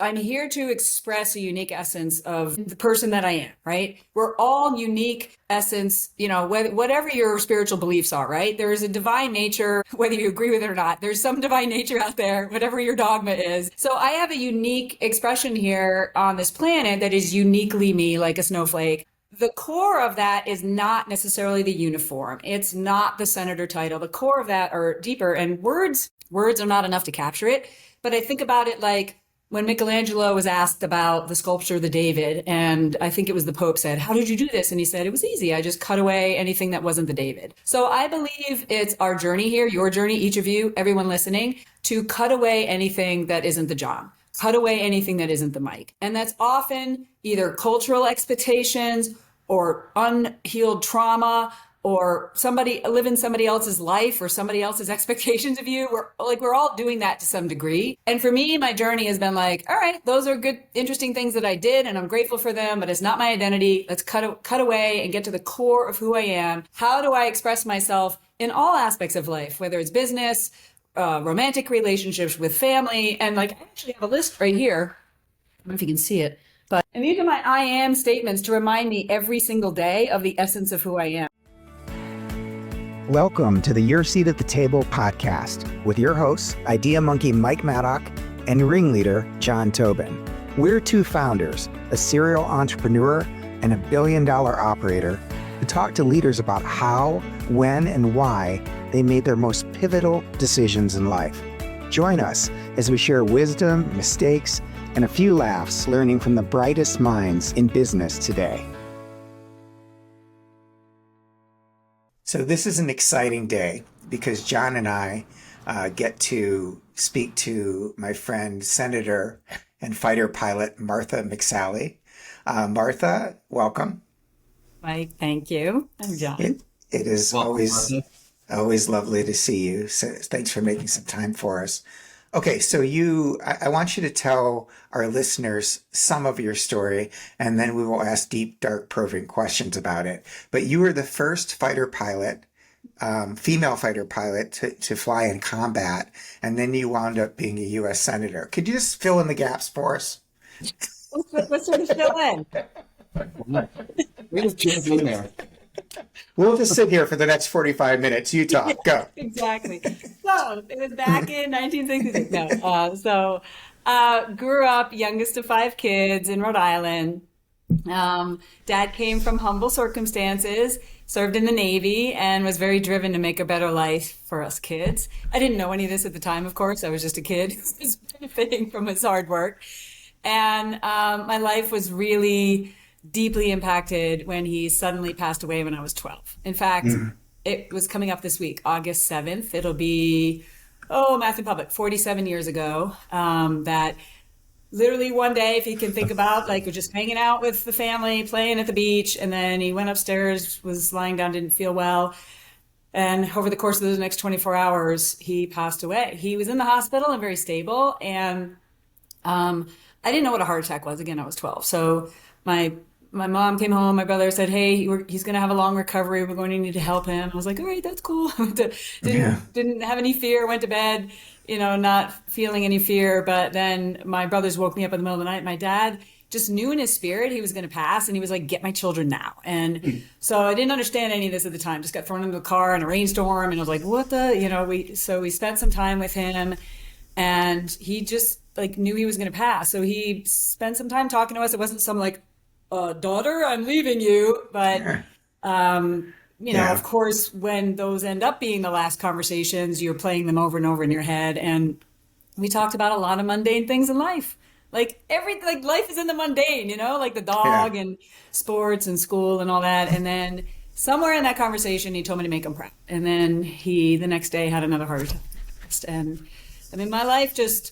I'm here to express a unique essence of the person that I am, right? We're all unique essence, whatever your spiritual beliefs are, right? There is a divine nature, whether you agree with it or not. There's some divine nature out there, whatever your dogma is. So I have a unique expression here on this planet that is uniquely me, like a snowflake. The core of that is not necessarily the uniform. It's not the senator title. The core of that are deeper, and words are not enough to capture it. But I think about it like when Michelangelo was asked about the sculpture, the David, and I think it was the Pope said, "How did you do this?" And he said, "It was easy. I just cut away anything that wasn't the David." So I believe it's our journey here, your journey, each of you, everyone listening, to cut away anything that isn't the John. Cut away anything that isn't the Mike. And that's often either cultural expectations or unhealed trauma or living somebody else's life or somebody else's expectations of you. We're all doing that to some degree. And for me, my journey has been like, all right, those are good, interesting things that I did, and I'm grateful for them, but it's not my identity. Let's cut away and get to the core of who I am. How do I express myself in all aspects of life, whether it's business, romantic relationships with family, and I actually have a list right here. I don't know if you can see it, and these are my I am statements to remind me every single day of the essence of who I am. Welcome to the Your Seat at the Table podcast with your hosts, Idea Monkey Mike Maddock and ringleader John Tobin. We're two founders, a serial entrepreneur and $1 billion operator, who talk to leaders about how, when, and why they made their most pivotal decisions in life. Join us as we share wisdom, mistakes, and a few laughs learning from the brightest minds in business today. So this is an exciting day because John and I get to speak to my friend, Senator and fighter pilot Martha McSally. Martha, welcome. Mike, thank you. I'm John. It is always lovely to see you. So thanks for making some time for us. Okay, so I want you to tell our listeners some of your story, and then we will ask deep, dark, probing questions about it. But you were the first fighter pilot, female fighter pilot to fly in combat, and then you wound up being a U.S. Senator. Could you just fill in the gaps for us? What sort of fill in? We just jump in there. We'll just sit here for the next 45 minutes. You talk. Go. Exactly. So it was back in 1966. Grew up youngest of 5 kids in Rhode Island. Dad came from humble circumstances, served in the Navy, and was very driven to make a better life for us kids. I didn't know any of this at the time, of course. I was just a kid who was benefiting from his hard work. And my life was really deeply impacted when he suddenly passed away when I was 12. In fact, It was coming up this week, August 7th. It'll be, math in public, 47 years ago, that literally one day, if you can think about, we're just hanging out with the family, playing at the beach, and then he went upstairs, was lying down, didn't feel well. And over the course of those next 24 hours, he passed away. He was in the hospital and very stable. And I didn't know what a heart attack was. Again, I was 12. So my mom came home. My brother said, "Hey, he's going to have a long recovery. We're going to need to help him." I was like, "All right, that's cool." Didn't have any fear. Went to bed, not feeling any fear. But then my brothers woke me up in the middle of the night. My dad just knew in his spirit he was going to pass, and he was like, "Get my children now." And so I didn't understand any of this at the time. Just got thrown into the car in a rainstorm, and I was like, "What the?" We spent some time with him, and he just knew he was going to pass. So he spent some time talking to us. It wasn't some daughter, I'm leaving you. But, of course, when those end up being the last conversations, you're playing them over and over in your head. And we talked about a lot of mundane things in life. Life is in the mundane, the dog and sports and school and all that. And then somewhere in that conversation, he told me to make him proud. And then he, the next day, had another heart attack. And my life just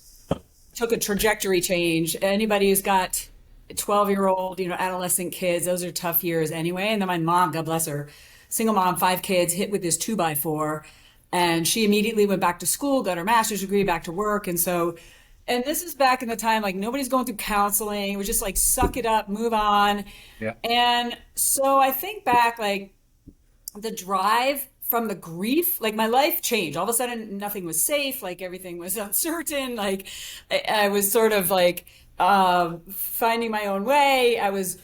took a trajectory change. Anybody who's got 12-year-old, adolescent kids, those are tough years anyway. And then my mom, God bless her, single mom, 5 kids, hit with this 2x4. And she immediately went back to school, got her master's degree, back to work. And this is back in the time, nobody's going through counseling. It was just suck it up, move on. Yeah. And so I think back, the drive from the grief, my life changed. All of a sudden, nothing was safe. Everything was uncertain. I was sort of finding my own way. I was,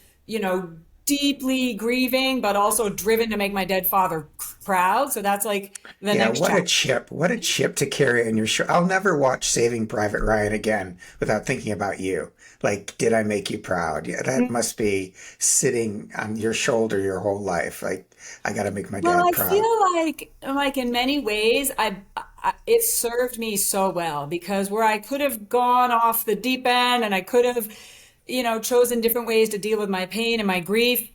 deeply grieving, but also driven to make my dead father proud. So that's like the Yeah, next chapter. what a chip to carry on your shoulder. I'll never watch Saving Private Ryan again without thinking about you. Like, did I make you proud? Yeah, that must be sitting on your shoulder your whole life. Like, I got to make my Well, dad I proud. feel like in many ways, it served me so well because where I could have gone off the deep end and I could have, chosen different ways to deal with my pain and my grief.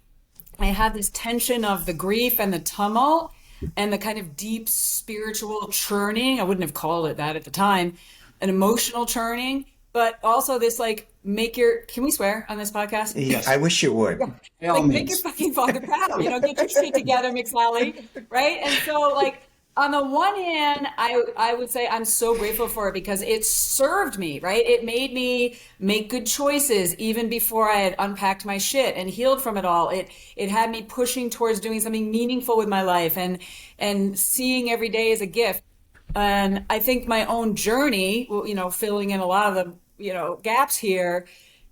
I had this tension of the grief and the tumult and the kind of deep spiritual churning. I wouldn't have called it that at the time, an emotional churning, but also this like can we swear on this podcast? Yes, I wish you would. by all Like make your means. fucking father proud, get your shit together, McSally, right? And so like on the one hand, I would say I'm so grateful for it because it served me, right? It made me make good choices even before I had unpacked my shit and healed from it all. It had me pushing towards doing something meaningful with my life and seeing every day as a gift. And I think my own journey, filling in a lot of the, gaps here,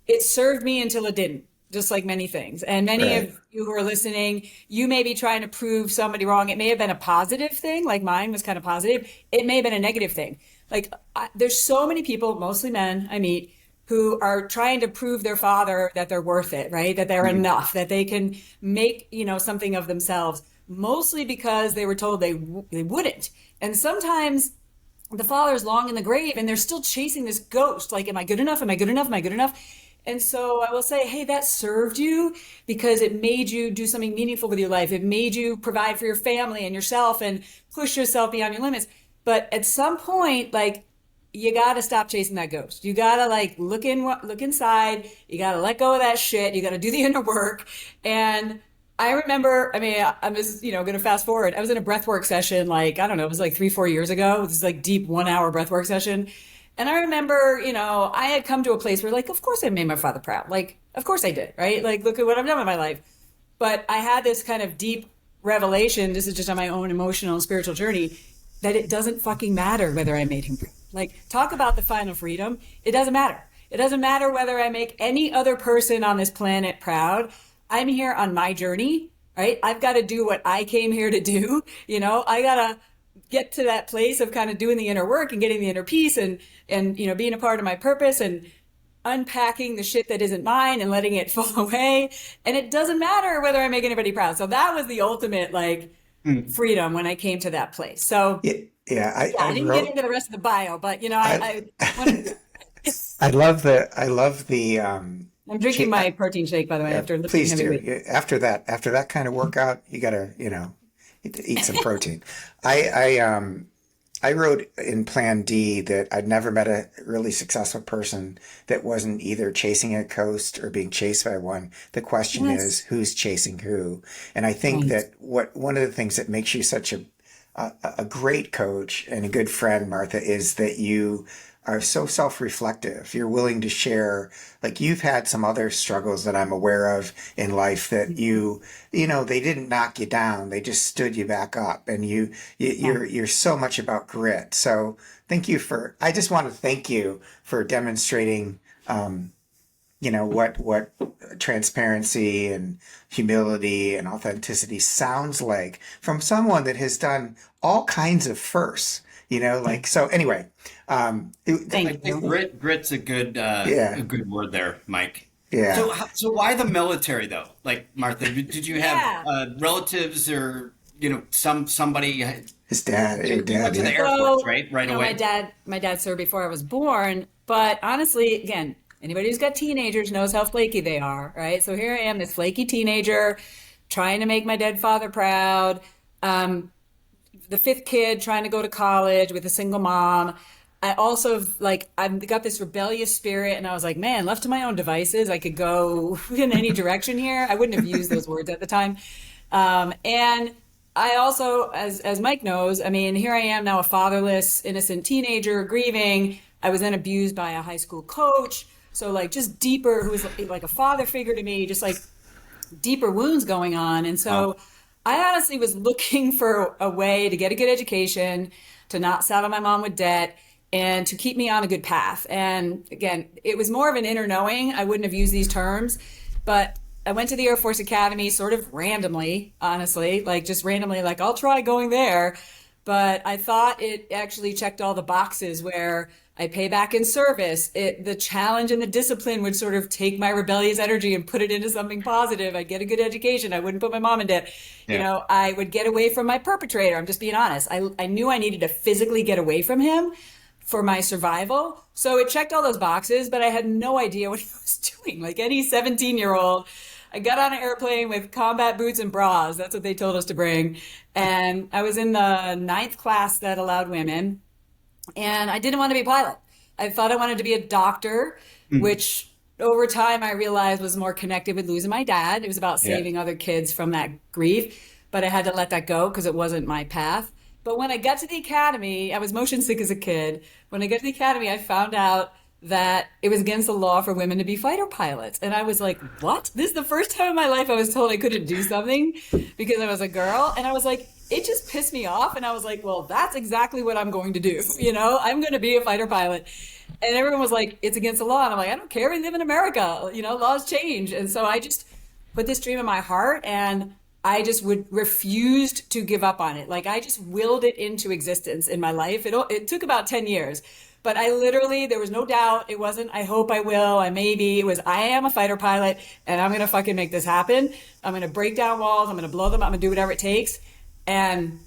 it served me until it didn't, just like many things. And many Right. of you who are listening, you may be trying to prove somebody wrong. It may have been a positive thing, like mine was kind of positive. It may have been a negative thing. Like there's so many people, mostly men I meet, who are trying to prove their father that they're worth it, right? That they're enough, that they can make, something of themselves, mostly because they were told they wouldn't. And sometimes the father's long in the grave and they're still chasing this ghost. Like, am I good enough? Am I good enough? Am I good enough? And so I will say, hey, that served you because it made you do something meaningful with your life. It made you provide for your family and yourself and push yourself beyond your limits. But at some point, like, you got to stop chasing that ghost. You got to like look inside. You got to let go of that shit. You got to do the inner work. And I remember, I'm just, going to fast forward. I was in a breathwork session, like, I don't know, it was like 3, 4 years ago. This is like deep 1 hour breathwork session. And I remember, I had come to a place where like, of course I made my father proud. Like, of course I did, right? Like, look at what I've done with my life. But I had this kind of deep revelation. This is just on my own emotional and spiritual journey that it doesn't fucking matter whether I made him proud. Like, talk about the final freedom. It doesn't matter. It doesn't matter whether I make any other person on this planet proud. I'm here on my journey, right? I've got to do what I came here to do. I got to get to that place of kind of doing the inner work and getting the inner peace and being a part of my purpose and unpacking the shit that isn't mine and letting it fall away. And it doesn't matter whether I make anybody proud. So that was the ultimate like freedom when I came to that place. So Yeah, I didn't get into the rest of the bio, but I love the I'm drinking my protein shake, by the way, after lifting please heavy do. weights. After that kind of workout, you gotta, eat some protein. I wrote in Plan D that I'd never met a really successful person that wasn't either chasing a ghost or being chased by one. The question Yes. is, who's chasing who? And I think Right. that one of the things that makes you such a great coach and a good friend, Martha, is that you are so self-reflective. You're willing to share, like you've had some other struggles that I'm aware of in life that they didn't knock you down. They just stood you back up, and you're so much about grit. So I just want to thank you for demonstrating, what transparency and humility and authenticity sounds like from someone that has done all kinds of firsts. So anyway, Thank I think grit's a good Yeah. a good word there, Mike. yeah. So why the military though? Like Martha, did you have relatives or somebody? His dad, You your dad, went to the yeah. Air Force, right? Right away. My dad served before I was born, but honestly, again, anybody who's got teenagers knows how flaky they are, right? So here I am, this flaky teenager, trying to make my dead father proud. The fifth kid trying to go to college with a single mom. I also I've got this rebellious spirit, and I was like, man, left to my own devices, I could go in any direction here. I wouldn't have used those words at the time. And I also, as Mike knows, here I am now, a fatherless, innocent teenager grieving. I was then abused by a high school coach. So like just deeper, who was like a father figure to me, just like deeper wounds going on. And so I honestly was looking for a way to get a good education, to not saddle my mom with debt, and to keep me on a good path. And again, it was more of an inner knowing. I wouldn't have used these terms, but I went to the Air Force Academy sort of randomly, honestly, like just randomly, like I'll try going there. But I thought it actually checked all the boxes where I pay back in service. The challenge and the discipline would sort of take my rebellious energy and put it into something positive. I'd get a good education. I wouldn't put my mom in debt. Yeah. I would get away from my perpetrator. I'm just being honest. I knew I needed to physically get away from him for my survival. So it checked all those boxes, but I had no idea what he was doing. Like any 17-year-old, I got on an airplane with combat boots and bras. That's what they told us to bring. And I was in the 9th class that allowed women. And I didn't want to be a pilot. I thought I wanted to be a doctor, which over time I realized was more connected with losing my dad. It was about saving other kids from that grief. But I had to let that go because it wasn't my path. But when I got to the academy, I was motion sick as a kid. When I got to the academy, I found out that it was against the law for women to be fighter pilots. And I was like, what? This is the first time in my life I was told I couldn't do something because I was a girl. And I was like, it just pissed me off. And I was like, well, that's exactly what I'm going to do. I'm going to be a fighter pilot. And everyone was like, it's against the law. And I'm like, I don't care. We live in America. Laws change. And so I just put this dream in my heart and I just refused to give up on it. Like I just willed it into existence in my life. It took about 10 years. But there was no doubt. It wasn't, I hope I will, I maybe. It was, I am a fighter pilot and I'm going to fucking make this happen. I'm going to break down walls. I'm going to blow them up. I'm going to do whatever it takes. And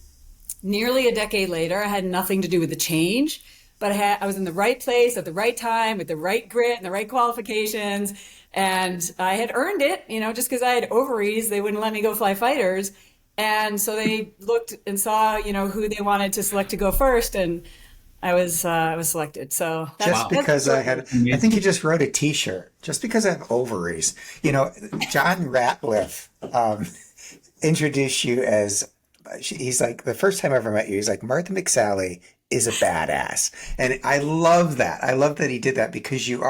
nearly a decade later, I had nothing to do with the change, but I was in the right place at the right time with the right grit and the right qualifications. And I had earned it, just because I had ovaries, they wouldn't let me go fly fighters. And so they looked and saw, who they wanted to select to go first. And I was selected. So I think you just wrote a T-shirt. Just because I have ovaries, John Ratliff introduced you as. He's like, the first time I ever met you, he's like, Martha McSally is a badass. And I love that. I love that he did that because you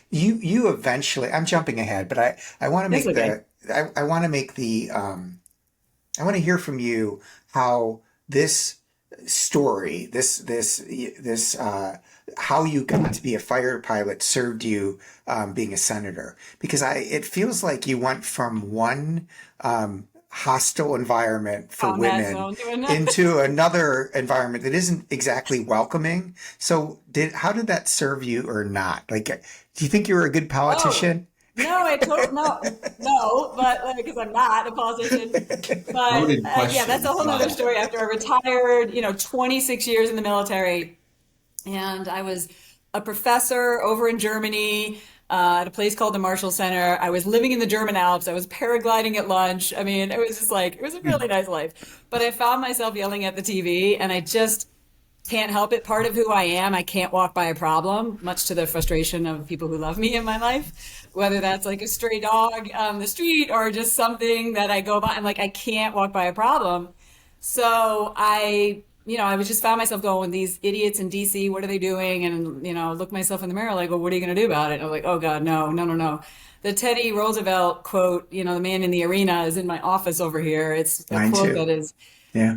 eventually, I'm jumping ahead, but I want to make I want to hear from you how this story, how you got to be a fighter pilot served you being a senator. Because it feels like you went from one hostile environment for women into another environment that isn't exactly welcoming. So how did that serve you or not? Like, do you think you were a good politician? No, but because I'm not a politician. But that's a whole other story. After I retired, 26 years in the military, and I was a professor over in Germany at a place called the Marshall Center. I was living in the German Alps. I was paragliding at lunch. I mean, it was just it was a really nice life. But I found myself yelling at the TV, and I just can't help it. Part of who I am, I can't walk by a problem, much to the frustration of people who love me in my life, whether that's like a stray dog on the street or just something that I go by. I'm like, I can't walk by a problem. So I was just found myself going, these idiots in DC, what are they doing? And, look myself in the mirror like, well, what are you going to do about it? And I'm like, oh God, no. The Teddy Roosevelt quote, the man in the arena is in my office over here. It's a Mine quote too. that is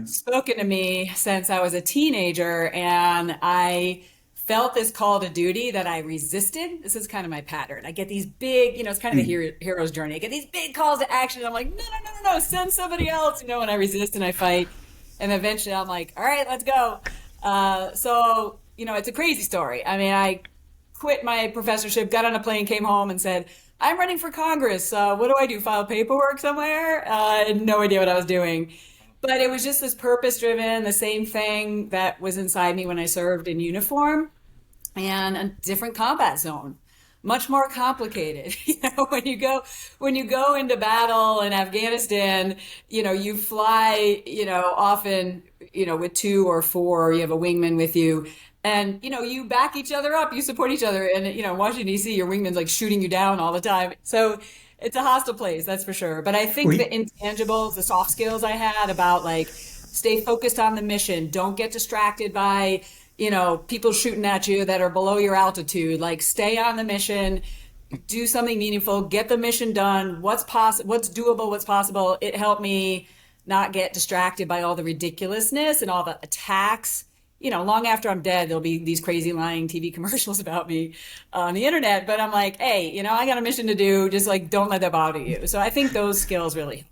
spoken to me since I was a teenager. And I felt this call to duty that I resisted. This is kind of my pattern. I get these big, it's kind of a hero's journey. I get these big calls to action. And I'm like, no, send somebody else, and I resist and I fight. And eventually I'm like, all right, let's go. So, it's a crazy story. I mean, I quit my professorship, got on a plane, came home and said, I'm running for Congress. What do I do? File paperwork somewhere? I had no idea what I was doing. But it was just this purpose driven, the same thing that was inside me when I served in uniform, and a different combat zone. Much more complicated. When you go into battle in Afghanistan, you fly, often, with 2 or 4, you have a wingman with you, and, you back each other up, you support each other. And, in Washington, D.C., your wingman's like shooting you down all the time. So it's a hostile place, that's for sure. But I think the intangibles, the soft skills I had about stay focused on the mission, don't get distracted by people shooting at you that are below your altitude, stay on the mission, do something meaningful, get the mission done. What's doable, what's possible. It helped me not get distracted by all the ridiculousness and all the attacks, long after I'm dead, there'll be these crazy lying TV commercials about me on the internet. But I'm like, hey, I got a mission to do. Just like, don't let that bother you. So I think those skills really.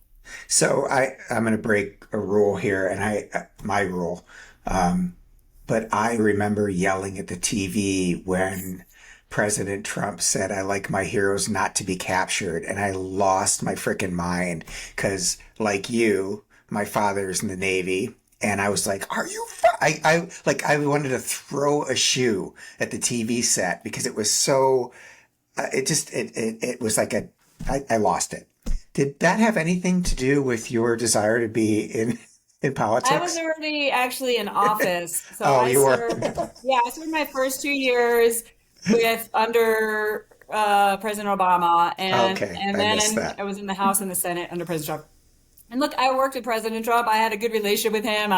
So I'm going to break a rule here, and my rule. But I remember yelling at the TV when President Trump said, "I like my heroes not to be captured," and I lost my freaking mind because, like you, my father's in the Navy, and I was like, "Are you?" I wanted to throw a shoe at the TV set because it was so. It was like I lost it. Did that have anything to do with your desire to be in politics? I was already actually in office. So Oh, I you were? I served my first 2 years under President Obama, and Okay, and I then missed that. I was in the House and the Senate under President Trump. And look, I worked with President Trump. I had a good relationship with him.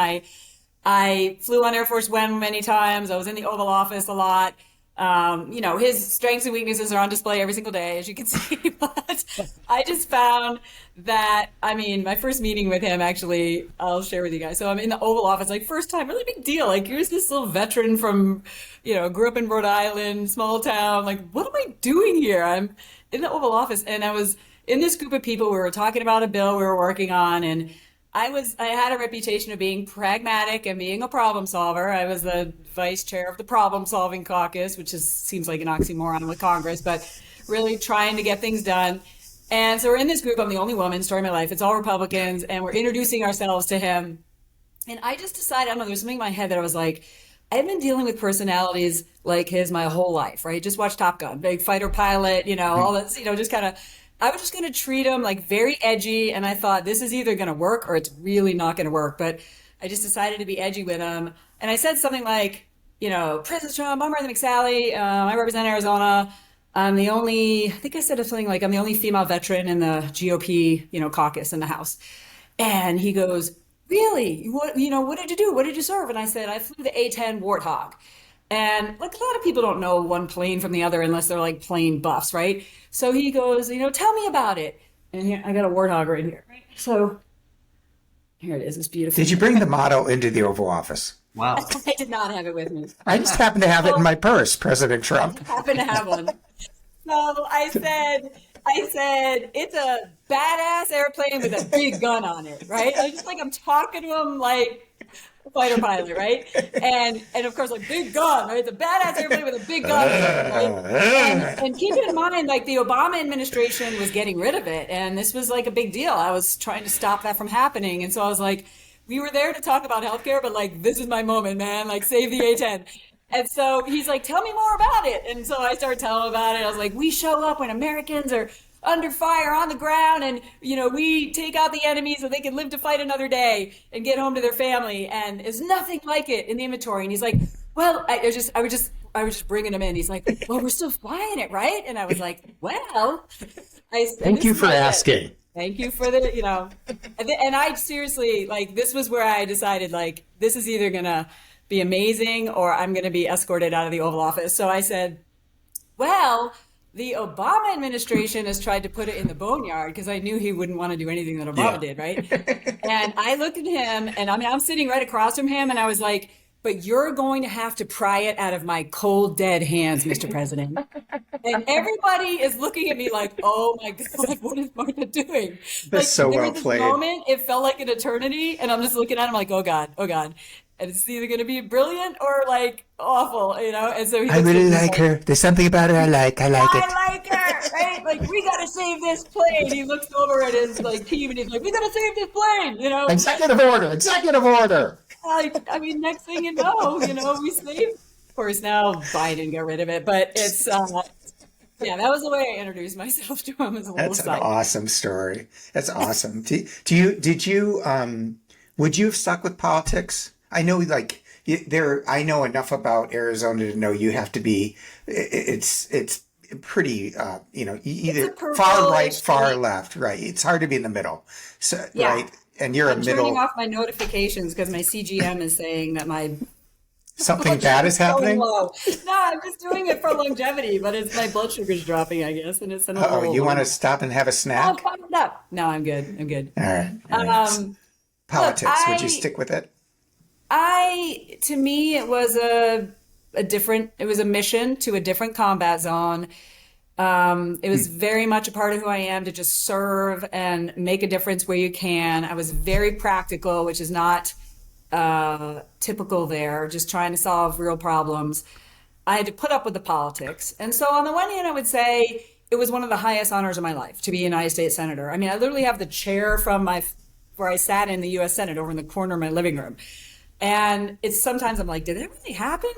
I flew on Air Force One many times. I was in the Oval Office a lot. His strengths and weaknesses are on display every single day, as you can see. But I just found that, my first meeting with him, actually, I'll share with you guys. So I'm in the Oval Office, like first time, really big deal. Like, here's this little veteran from, grew up in Rhode Island, small town. Like, what am I doing here? I'm in the Oval Office, and I was in this group of people. We were talking about a bill we were working on, and I had a reputation of being pragmatic and being a problem solver. I was the vice chair of the problem solving caucus, which seems like an oxymoron with Congress, but really trying to get things done. And so we're in this group. I'm the only woman, story of my life. It's all Republicans, and we're introducing ourselves to him. And I just decided, I don't know, there's something in my head that I was like, I've been dealing with personalities like his my whole life, right? Just watch Top Gun, big fighter pilot, all this, just kind of, I was just going to treat him like very edgy. And I thought, this is either going to work or it's really not going to work. But I just decided to be edgy with him. And I said something like, President Trump, I'm Martha McSally. I represent Arizona. I think I said something like, I'm the only female veteran in the GOP, caucus in the House. And he goes, really? What did you do? What did you serve? And I said, I flew the A-10 Warthog. And like a lot of people don't know one plane from the other unless they're like plane buffs, right? So he goes, tell me about it. And here, I got a Warthog right here. So here it is. It's beautiful. Did you bring the model into the Oval Office? Wow. I did not have it with me. I just happen to have it in my purse, President Trump. I happen to have one. So I said, it's a badass airplane with a big gun on it, right? I'm talking to him like a fighter pilot, right? And of course, like big gun, right? It's a badass airplane with a big gun, right? And keep in mind, like the Obama administration was getting rid of it, and this was like a big deal. I was trying to stop that from happening, and so I was like, we were there to talk about healthcare, but like this is my moment, man. Like save the A-10. And so he's like, tell me more about it. And so I started telling him about it. I was like, we show up when Americans are under fire on the ground, and we take out the enemy so they can live to fight another day and get home to their family. And there's nothing like it in the inventory. And he's like, well, I was just bringing him in. He's like, well, we're still flying it, right? And I was like, well, Thank you for asking. Thank you for the, and I seriously, like, this was where I decided, like, this is either going to be amazing or I'm going to be escorted out of the Oval Office. So I said, well, the Obama administration has tried to put it in the boneyard because I knew he wouldn't want to do anything that Obama did, right? And I looked at him, and I'm sitting right across from him, and I was like, but you're going to have to pry it out of my cold, dead hands, Mr. President. And everybody is looking at me like, oh my God, what is Martha doing? That's so there well was this played. moment, it felt like an eternity, and I'm just looking at him like, oh God, oh God. And it's either going to be brilliant or like awful, And so I really like her. There's something about her I like. I like it. I like her, right? Like, we got to save this plane. He looks over at his like team and he's like, we got to save this plane, Executive order. Executive order. Next thing you know, we saved. Of course, now Biden got rid of it, but it's that was the way I introduced myself to him as a little That's an side. awesome story. That's awesome. Would you have stuck with politics? I know, I know enough about Arizona to know you have to be. It's pretty, either far right, far left, right? It's hard to be in the middle, so right. And you're I'm a middle. turning off my notifications because my CGM is saying that my something bad is happening. No, I'm just doing it for longevity, but it's my blood sugar's dropping, I guess, and it's an. Oh, you want to stop and have a snack? No, I'm good. I'm good. All right. Politics. Would you stick with it? To me, it was it was a mission to a different combat zone. It was very much a part of who I am to just serve and make a difference where you can. I was very practical, which is not typical there, just trying to solve real problems. I had to put up with the politics. And so on the one hand, I would say it was one of the highest honors of my life to be a United States Senator. I mean, I literally have the chair from where I sat in the US Senate over in the corner of my living room. And it's sometimes I'm like, did it really happen?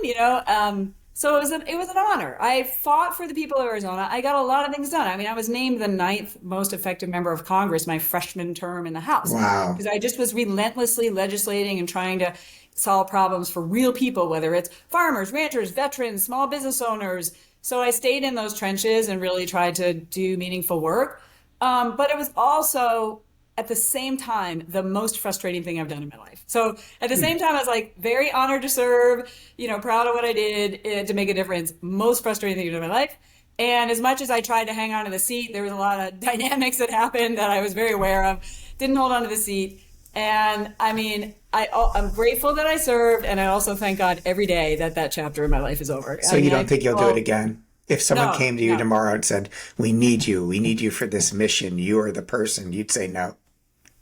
So it was an honor. I fought for the people of Arizona. I got a lot of things done. I mean, I was named the 9th most effective member of Congress my freshman term in the House. Wow. Because I just was relentlessly legislating and trying to solve problems for real people, whether it's farmers, ranchers, veterans, small business owners. So I stayed in those trenches and really tried to do meaningful work. But it was also, at the same time, the most frustrating thing I've done in my life. So at the same time, I was like very honored to serve, proud of what I did to make a difference. Most frustrating thing I've done in my life. And as much as I tried to hang on to the seat, there was a lot of dynamics that happened that I was very aware of. Didn't hold on to the seat. And I mean, I'm grateful that I served. And I also thank God every day that chapter in my life is over. So you don't think you'll do it again? If someone came to you no. tomorrow and said, we need you for this mission, you are the person, you'd say no.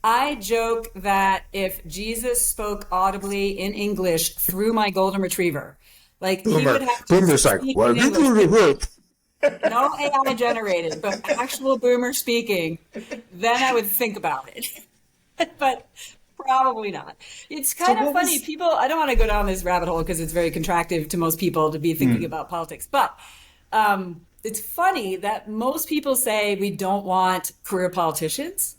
I joke that if Jesus spoke audibly in English through my golden retriever, like he would have to speak in English. No AI generated, but actual boomer speaking, then I would think about it. But probably not. It's kind of funny. People, I don't want to go down this rabbit hole because it's very contractive to most people to be thinking about politics. But it's funny that most people say we don't want career politicians.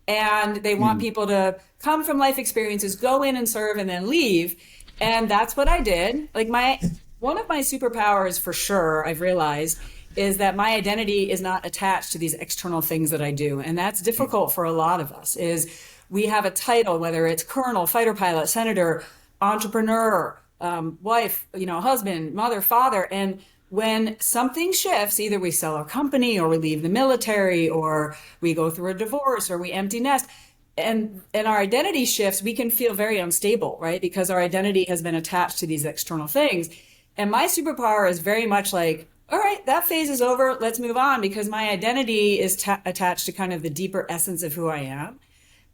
And they want people to come from life experiences, go in and serve and then leave. And that's what I did. Like one of my superpowers for sure, I've realized, is that my identity is not attached to these external things that I do. And that's difficult for a lot of us, is we have a title, whether it's colonel, fighter pilot, senator, entrepreneur, wife, husband, mother, father. And when something shifts, either we sell our company or we leave the military or we go through a divorce or we empty nest and our identity shifts, we can feel very unstable, right? Because our identity has been attached to these external things. And my superpower is very much like, all right, that phase is over. Let's move on, because my identity is attached to kind of the deeper essence of who I am.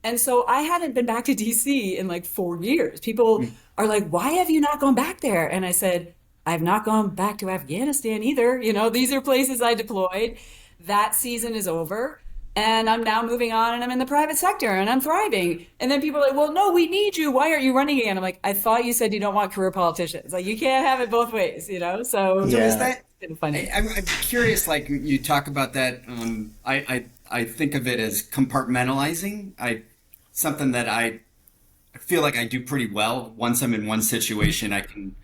And so I hadn't been back to DC in like 4 years. People are like, why have you not gone back there? And I said, I've not gone back to Afghanistan either. These are places I deployed. That season is over. And I'm now moving on and I'm in the private sector and I'm thriving. And then people are like, well, no, we need you. Why aren't you running again? I'm like, I thought you said you don't want career politicians. Like, you can't have it both ways, So, So is that funny. I'm curious, like you talk about that. I think of it as compartmentalizing. Something that I feel like I do pretty well. Once I'm in one situation, I can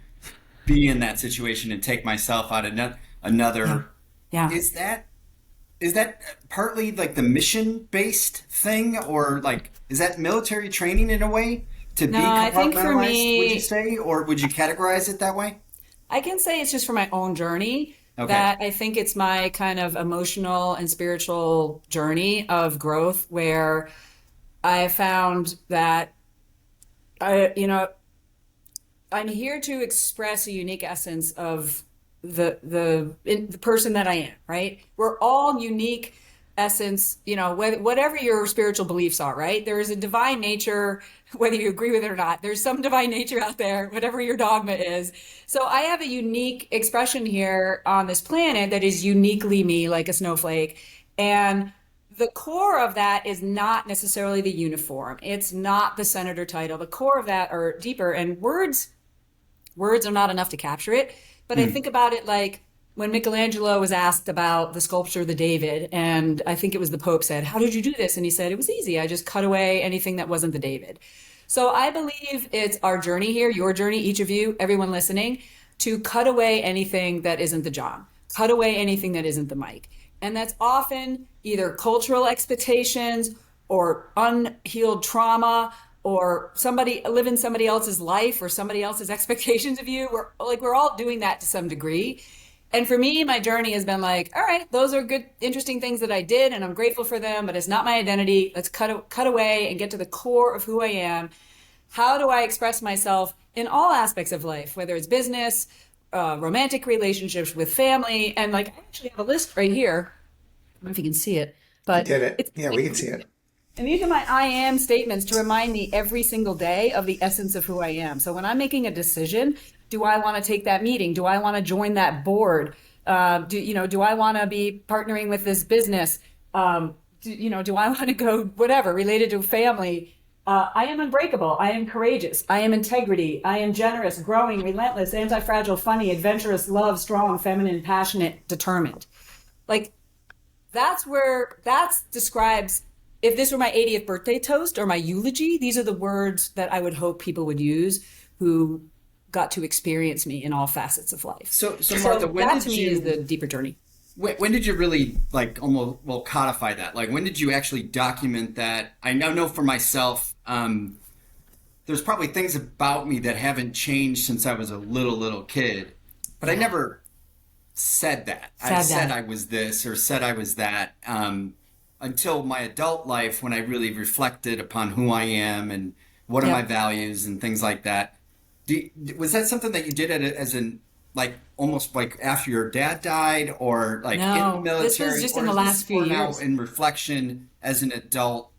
be in that situation and take myself out of another. Yeah. Is that partly like the mission based thing, or like is that military training in a way to be I think for compartmentalized? me, would you say, or would you categorize it that way? I can say it's just for my own journey. Okay. That I think it's my kind of emotional and spiritual journey of growth, where I found that I'm here to express a unique essence of the person that I am, right? We're all unique essence, whatever your spiritual beliefs are, right? There is a divine nature, whether you agree with it or not. There's some divine nature out there, whatever your dogma is. So I have a unique expression here on this planet that is uniquely me, like a snowflake. And the core of that is not necessarily the uniform. It's not the senator title. The core of that are deeper, and words are not enough to capture it. But I think about it like when Michelangelo was asked about the sculpture, the David, and I think it was the Pope said, how did you do this? And he said, it was easy. I just cut away anything that wasn't the David. So I believe it's our journey here, your journey, each of you, everyone listening, to cut away anything that isn't the John, cut away anything that isn't the Mike. And that's often either cultural expectations or unhealed trauma or living somebody else's life or somebody else's expectations of you. We're all doing that to some degree. And for me, my journey has been like, all right, those are good, interesting things that I did, and I'm grateful for them, but it's not my identity. Let's cut away and get to the core of who I am. How do I express myself in all aspects of life, whether it's business, romantic relationships with family. And like, I actually have a list right here. I don't know if you can see it, but Did it? it's, Yeah, we can see it. and these are my I am statements to remind me every single day of the essence of who I am. So when I'm making a decision, do I want to take that meeting? Do I want to join that board? Do I want to be partnering with this business? Do I want to go whatever related to family? I am unbreakable. I am courageous. I am integrity. I am generous, growing, relentless, anti-fragile, funny, adventurous, love, strong, feminine, passionate, determined. Like that describes, if this were my 80th birthday toast or my eulogy, these are the words that I would hope people would use who got to experience me in all facets of life. So Martha, when that did to me you is the deeper journey. when did you really like almost codify that? Like when did you actually document that? I know for myself, there's probably things about me that haven't changed since I was a little kid, but I never said that. I said I was this or said I was that until my adult life, when I really reflected upon who I am and what are my values and things like that. Was that something that you did as an like almost like after your dad died, or like in the military? This was just in the last few years. Now in reflection as an adult.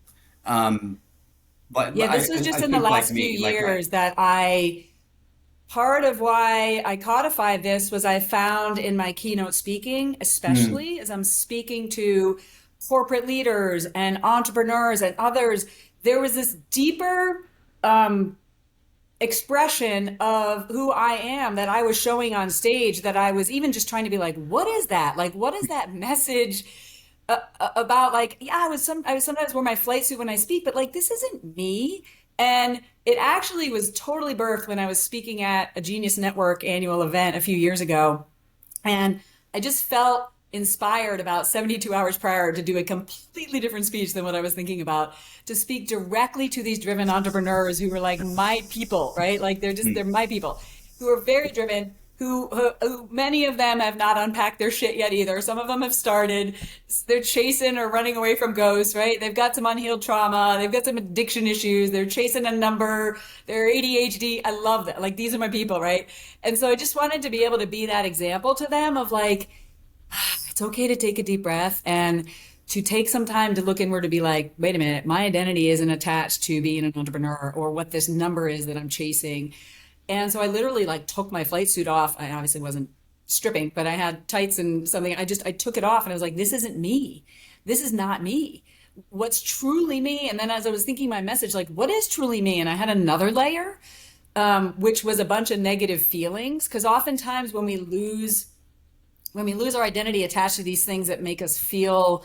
This was just in the last few years that part of why I codified this was I found in my keynote speaking, especially as I'm speaking to corporate leaders and entrepreneurs and others, there was this deeper expression of who I am that I was showing on stage, that I was even just trying to be like, what is that? Like, what is that message about? Like, I was sometimes wear my flight suit when I speak, but like, this isn't me. And it actually was totally birthed when I was speaking at a Genius Network annual event a few years ago. And I just felt inspired about 72 hours prior to do a completely different speech than what I was thinking about, to speak directly to these driven entrepreneurs who were like my people, right? Like they're my people who are very driven, who many of them have not unpacked their shit yet either. Some of them have started, they're chasing or running away from ghosts, right? They've got some unhealed trauma. They've got some addiction issues. They're chasing a number. They're ADHD. I love that. Like, these are my people, right? And so I just wanted to be able to be that example to them of like, it's okay to take a deep breath and to take some time to look inward, to be like, wait a minute, my identity isn't attached to being an entrepreneur or what this number is that I'm chasing. And so I literally like took my flight suit off. I obviously wasn't stripping, but I had tights and something. I took it off and I was like, this isn't me. This is not me. What's truly me? And then as I was thinking my message, like, what is truly me? And I had another layer, which was a bunch of negative feelings. Because oftentimes when we lose our identity attached to these things that make us feel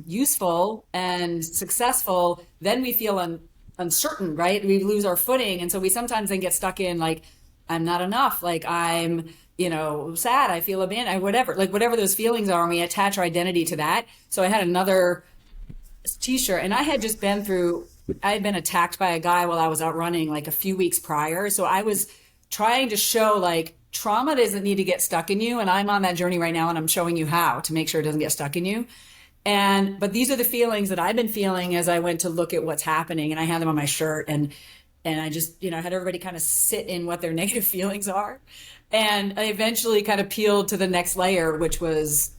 useful and successful, then we feel uncertain, right? We lose our footing. And so we sometimes then get stuck in like, I'm not enough. Like, I'm, sad. I feel abandoned, whatever those feelings are. And we attach our identity to that. So I had another t-shirt, and I had been attacked by a guy while I was out running like a few weeks prior. So I was trying to show like, trauma doesn't need to get stuck in you. And I'm on that journey right now, and I'm showing you how to make sure it doesn't get stuck in you. But these are the feelings that I've been feeling as I went to look at what's happening, and I had them on my shirt, and I just, had everybody kind of sit in what their negative feelings are. And I eventually kind of peeled to the next layer, which was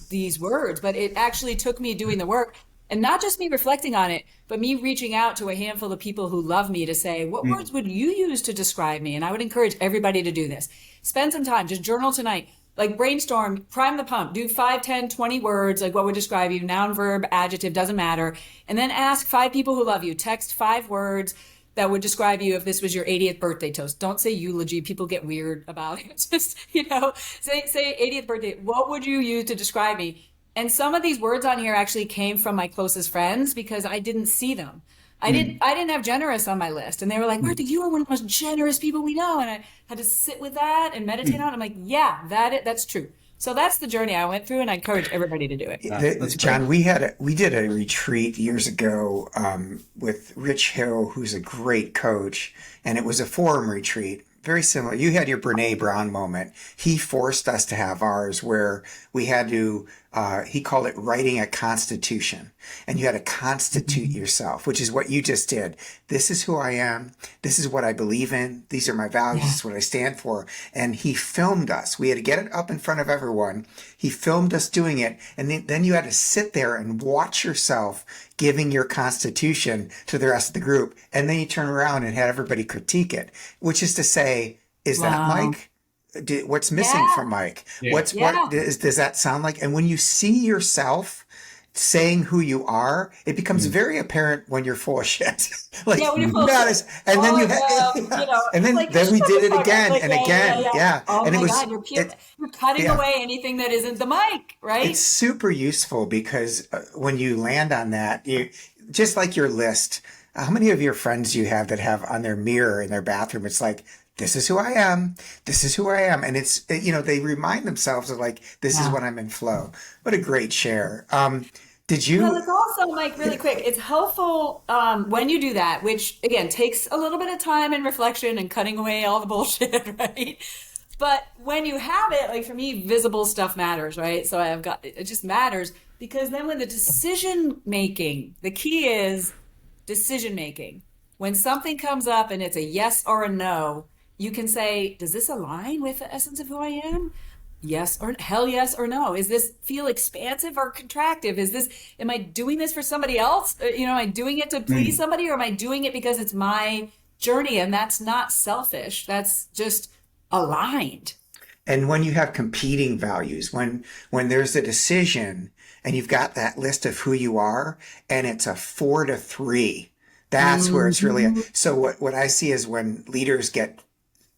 these words, but it actually took me doing the work, and not just me reflecting on it, but me reaching out to a handful of people who love me to say, what words would you use to describe me? And I would encourage everybody to do this. Spend some time, just journal tonight, like brainstorm, prime the pump, do 5, 10, 20 words, like what would describe you, noun, verb, adjective, doesn't matter. And then ask 5 people who love you, text 5 words that would describe you if this was your 80th birthday toast. Don't say eulogy. People get weird about it. Just, say 80th birthday. What would you use to describe me? And some of these words on here actually came from my closest friends because I didn't see them. I didn't have generous on my list. And they were like, Martha, you are one of the most generous people we know. And I had to sit with that and meditate on it. I'm like, yeah, that's true. So that's the journey I went through, and I encourage everybody to do it. John, we did a retreat years ago with Rich Hill, who's a great coach, and it was a forum retreat. Very similar. You had your Brene Brown moment. He forced us to have ours, where we had to he called it writing a constitution. And you had to constitute yourself, which is what you just did. This is who I am. This is what I believe in. These are my values. This is what I stand for. And he filmed us. We had to get it up in front of everyone. He filmed us doing it. And then you had to sit there and watch yourself giving your constitution to the rest of the group. And then you turn around and had everybody critique it, which is to say, is that Mike? What's missing from Mike? What does that sound like? And when you see yourself saying who you are, it becomes very apparent when you're full of shit. Like, when you're full of shit. And then and then, like, then we did it again like, and again. Yeah. Oh and my it was, God, you're cutting away anything that isn't the mic, right? It's super useful because when you land on that, you just like your list. How many of your friends you have that have on their mirror in their bathroom? It's like, this is who I am. This is who I am. And it's, they remind themselves of like, this is when I'm in flow. What a great share. Did you? Well, it's also, Mike, really quick, it's helpful when you do that, which again takes a little bit of time and reflection and cutting away all the bullshit, right? But when you have it, like for me, visible stuff matters, right? So it just matters because then when the key is decision making. When something comes up and it's a yes or a no, you can say, does this align with the essence of who I am? Yes or hell yes or no. Is this feel expansive or contractive? Am I doing this for somebody else? Am I doing it to please somebody, or am I doing it because it's my journey? And that's not selfish. That's just aligned. And when you have competing values, when there's a decision and you've got that list of who you are and it's a 4-3, that's where it's really, so what I see is when leaders get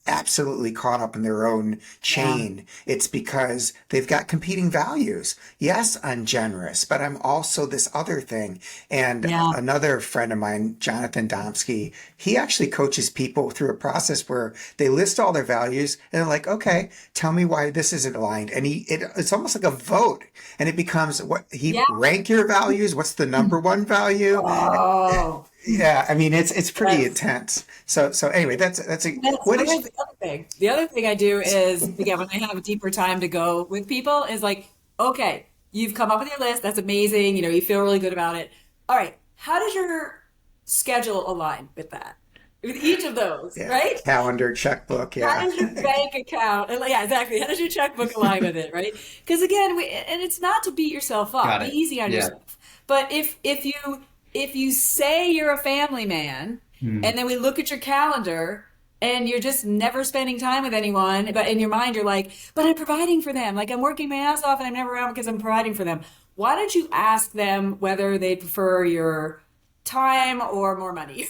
absolutely caught up in their own chain, it's because they've got competing values. Yes, I'm generous, but I'm also this other thing. And another friend of mine, Jonathan Domsky, he actually coaches people through a process where they list all their values and they're like, okay, tell me why this isn't aligned. And it's almost like a vote, and it becomes rank your values. What's the number one value? Oh. Yeah, I mean it's pretty intense. So anyway, that's the other thing. The other thing I do is, again, when I have a deeper time to go with people, is like, okay, you've come up with your list. That's amazing. You feel really good about it. All right, how does your schedule align with that? With each of those, right? Calendar, checkbook, How does your bank account? Yeah, exactly. How does your checkbook align with it, right? Because again, and it's not to beat yourself up. Be easy on yourself. But if you say you're a family man, and then we look at your calendar and you're just never spending time with anyone, but in your mind you're like, but I'm providing for them. Like, I'm working my ass off and I'm never around because I'm providing for them. Why don't you ask them whether they prefer your time or more money?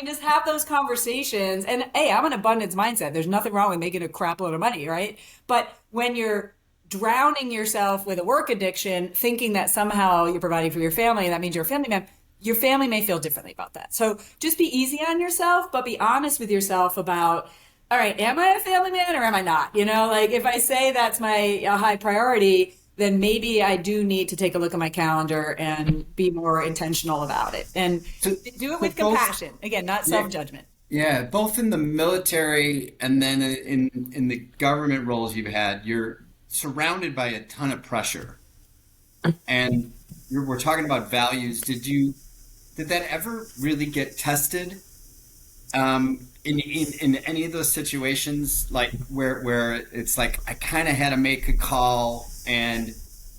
Just have those conversations. And hey, I'm an abundance mindset. There's nothing wrong with making a crap load of money, right? But when you're drowning yourself with a work addiction, thinking that somehow you're providing for your family, and that means you're a family man, your family may feel differently about that. So just be easy on yourself, but be honest with yourself about, all right, am I a family man or am I not? If I say that's my high priority, then maybe I do need to take a look at my calendar and be more intentional about it. And do it with compassion. Again, not self-judgment. Yeah, both in the military and then in the government roles you've had, you're surrounded by a ton of pressure, and we're talking about values. Did that ever really get tested in any of those situations, like where it's like I kind of had to make a call and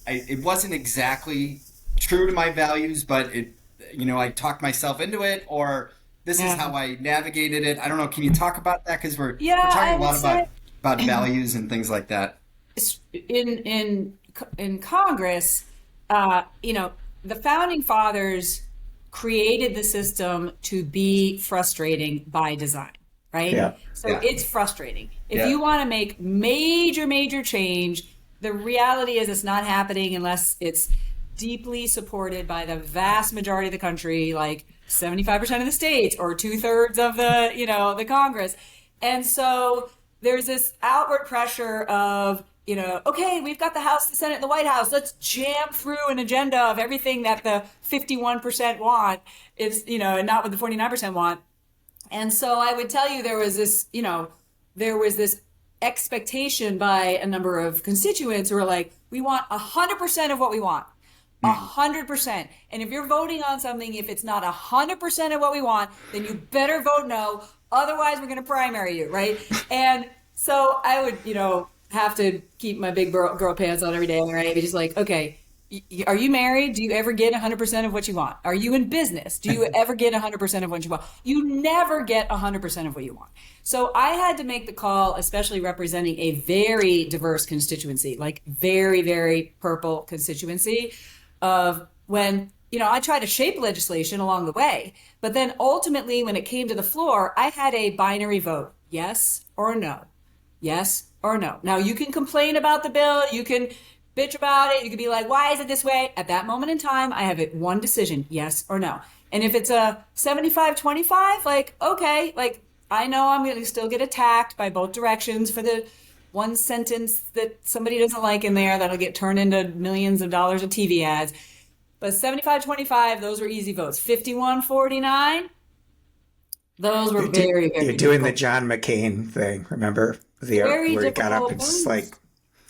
it wasn't exactly true to my values, but I talked myself into it, or this is how I navigated it. I don't know. Can you talk about that? Because we're talking a lot about values and things like that. In Congress, the founding fathers created the system to be frustrating by design, right? Yeah. So it's frustrating. If you want to make major change, the reality is it's not happening unless it's deeply supported by the vast majority of the country, like 75% of the states or 2/3 of the Congress. And so there's this outward pressure of, okay, we've got the House, the Senate, and the White House. Let's jam through an agenda of everything that the 51% want is, and not what the 49% want. And so I would tell you there was this expectation by a number of constituents who were like, We want 100% of what we want. 100%. And if you're voting on something, if it's not 100% of what we want, then you better vote no. Otherwise, we're going to primary you, right? And so I would, have to keep my big girl pants on every day, right? Be just like, okay, are you married? Do you ever get 100% of what you want? Are you in business? Do you ever get 100% of what you want? You never get 100% of what you want. So I had to make the call, especially representing a very diverse constituency, like very, very purple constituency, of when, I tried to shape legislation along the way. But then ultimately, when it came to the floor, I had a binary vote, yes or no. Yes or no. Now, you can complain about the bill. You can bitch about it. You can be like, why is it this way? At that moment in time, I have it one decision, yes or no. And if it's a 75-25, like, okay, like, I know I'm going to still get attacked by both directions for the one sentence that somebody doesn't like in there that'll get turned into millions of dollars of TV ads. But 75-25, those were easy votes. 51-49, those were very, very You're doing difficult. the John McCain thing, remember? Very where he got up and difficult just like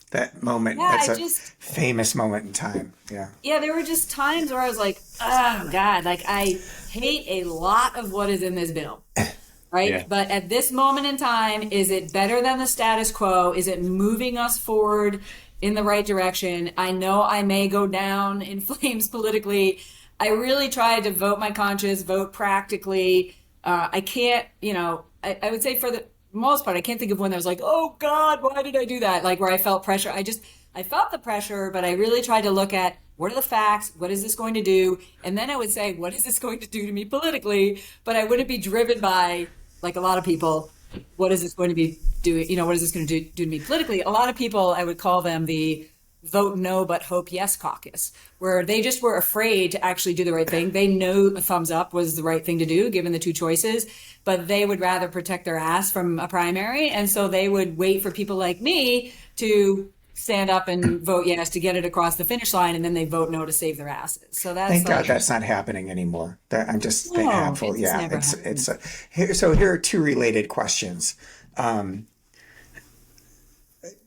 that moment. Yeah, That's a famous moment in time. Yeah. Yeah, there were just times where I was like, oh God, like I hate a lot of what is in this bill. Right. Yeah. But at this moment in time, is it better than the status quo? Is it moving us forward in the right direction? I know I may go down in flames politically. I really tried to vote my conscience, vote practically. I can't, I would say for the most part, I can't think of one that was like, oh God, why did I do that? Like where I felt pressure. I felt the pressure, but I really tried to look at what are the facts? What is this going to do? And then I would say, what is this going to do to me politically? But I wouldn't be driven by, like a lot of people, what is this going to be doing? What is this going to do to me politically? A lot of people, I would call them the vote no, but hope yes caucus, where they just were afraid to actually do the right thing. They know a thumbs up was the right thing to do, given the two choices, but they would rather protect their ass from a primary. And so they would wait for people like me to stand up and vote yes to get it across the finish line, and then they vote no to save their asses. So that's Thank God that's not happening anymore. I'm just thankful. It's Yeah, never it's here are two related questions. Do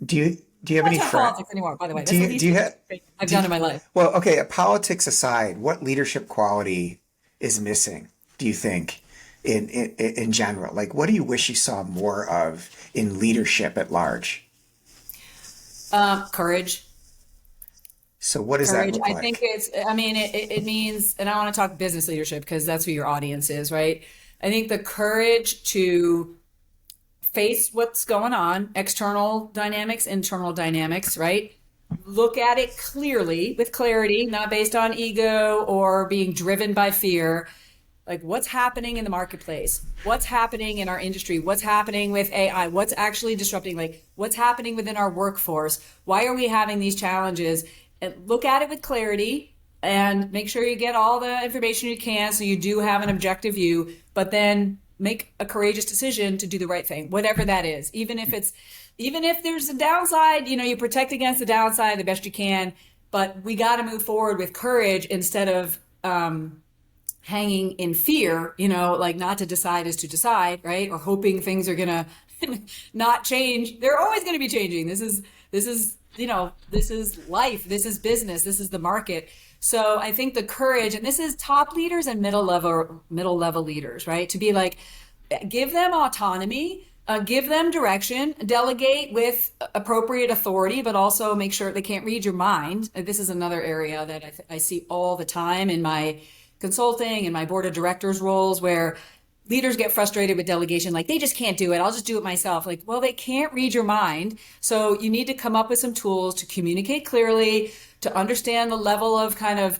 you have any not friends? politics anymore, by the way. That's Do the you, least do you have? I've done in my life. Well, okay. Politics aside, what leadership quality is missing? Do you think, in general, like what do you wish you saw more of in leadership at large? Courage. So what does Courage. that look like? I think it means, and I want to talk business leadership because that's who your audience is, right? I think the courage to face what's going on, external dynamics, internal dynamics, right? Look at it clearly, with clarity, not based on ego or being driven by fear. Like what's happening in the marketplace, what's happening in our industry, what's happening with AI, what's actually disrupting, like what's happening within our workforce, why are we having these challenges? And look at it with clarity and make sure you get all the information you can so you do have an objective view, but then make a courageous decision to do the right thing, whatever that is. Even if there's a downside, you protect against the downside the best you can, but we got to move forward with courage instead of hanging in fear, like not to decide is to decide, right? Or hoping things are gonna not change. They're always going to be changing. This is life. This is business. This is the market. So I think the courage, and this is top leaders and middle level leaders, right? To be like, give them autonomy, give them direction, delegate with appropriate authority, but also make sure they can't read your mind. This is another area that I see all the time in my consulting and my board of directors roles, where leaders get frustrated with delegation, like they just can't do it. I'll just do it myself. Like, well, they can't read your mind. So you need to come up with some tools to communicate clearly, to understand the level of kind of,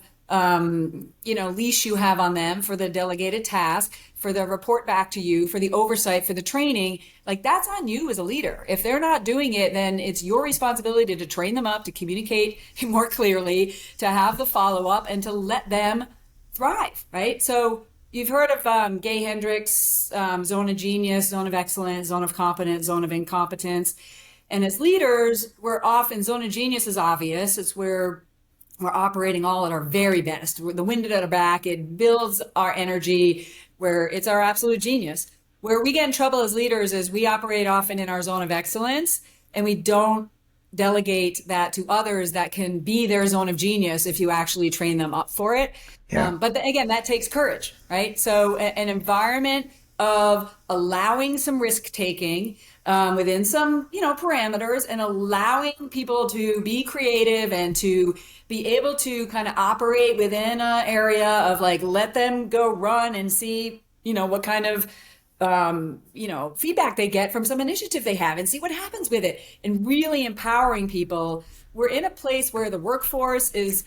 leash you have on them for the delegated task, for the report back to you, for the oversight, for the training. Like that's on you as a leader. If they're not doing it, then it's your responsibility to train them up, to communicate more clearly, to have the follow-up, and to let them thrive, right? So you've heard of Gay Hendricks, zone of genius, zone of excellence, zone of competence, zone of incompetence. And as leaders, we're often, zone of genius is obvious. It's where we're operating all at our very best. The wind at our back, it builds our energy, where it's our absolute genius. Where we get in trouble as leaders is we operate often in our zone of excellence, and we don't delegate that to others that can be their zone of genius if you actually train them up for it. Yeah. But again, that takes courage, right? So an environment of allowing some risk taking within some, parameters, and allowing people to be creative and to be able to kind of operate within an area of like, let them go run and see, what kind of feedback they get from some initiative they have and see what happens with it, and really empowering people. We're in a place where the workforce is,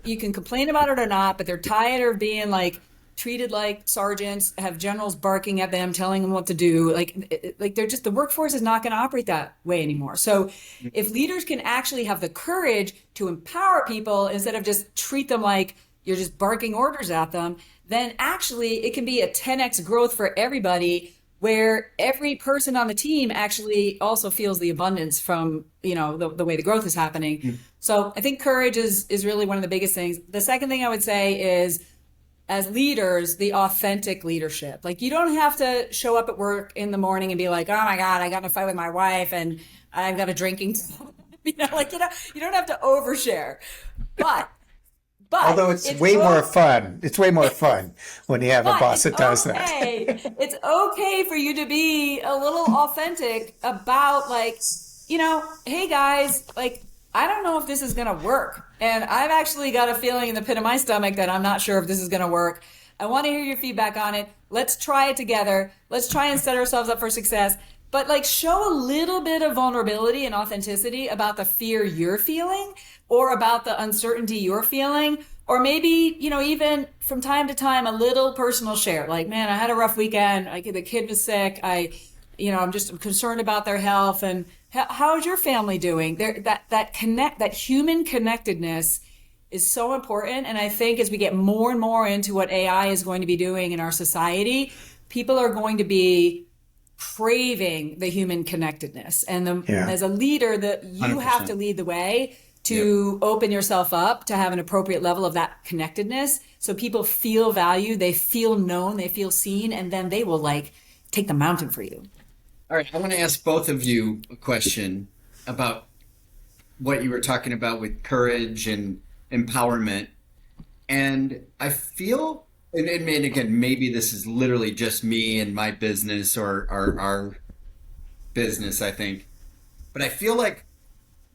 you can complain about it or not, but they're tired of being like treated like sergeants, have generals barking at them, telling them what to do. Like they're just, the workforce is not going to operate that way anymore. So if leaders can actually have the courage to empower people instead of just treat them like you're just barking orders at them, then actually it can be a 10x growth for everybody, where every person on the team actually also feels the abundance from, the way the growth is happening. So I think courage is really one of the biggest things. The second thing I would say is, as leaders, the authentic leadership. Like, you don't have to show up at work in the morning and be like, oh my God, I got in a fight with my wife and I've got a drinking. You don't have to overshare. But although it's way more fun. It's way more fun when you have a boss that does that. It's okay for you to be a little authentic about, like, hey guys, like, I don't know if this is going to work. And I've actually got a feeling in the pit of my stomach that I'm not sure if this is going to work. I want to hear your feedback on it. Let's try it together. Let's try and set ourselves up for success. But like, show a little bit of vulnerability and authenticity about the fear you're feeling, or about the uncertainty you're feeling, or maybe, even from time to time, a little personal share. Like, man, I had a rough weekend. The kid was sick. I'm just concerned about their health. And how's your family doing? That human connectedness is so important. And I think as we get more and more into what AI is going to be doing in our society, people are going to be craving the human connectedness. And as a leader, that you 100%. have to lead the way to open yourself up to have an appropriate level of that connectedness, so people feel valued, they feel known, they feel seen, and then they will take the mountain for you. All right, I want to ask both of you a question about what you were talking about with courage and empowerment. And I feel, and again, maybe this is literally just me and my business, or our business, I think, but I feel like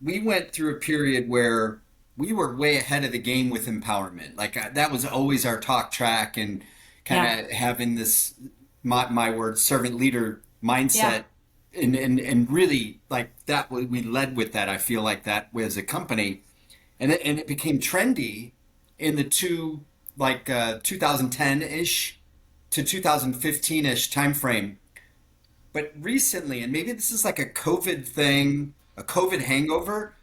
we went through a period where we were way ahead of the game with empowerment. That was always our talk track, and kind of having this, my word, servant leader mindset. And really, that, we led with that. I feel like that as a company, and it became trendy in the 2010-ish to 2015-ish timeframe. But recently, and maybe this is like a COVID thing, a COVID hangover,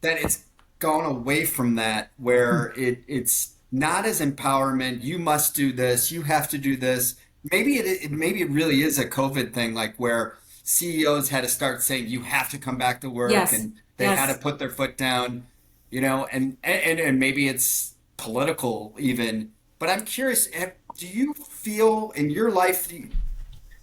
that it's gone away from that, where it's not as empowerment. You must do this. You have to do this. Maybe it really is a COVID thing, where CEOs had to start saying you have to come back to work, and they had to put their foot down, and maybe it's political even. But I'm curious, do you feel in your life, do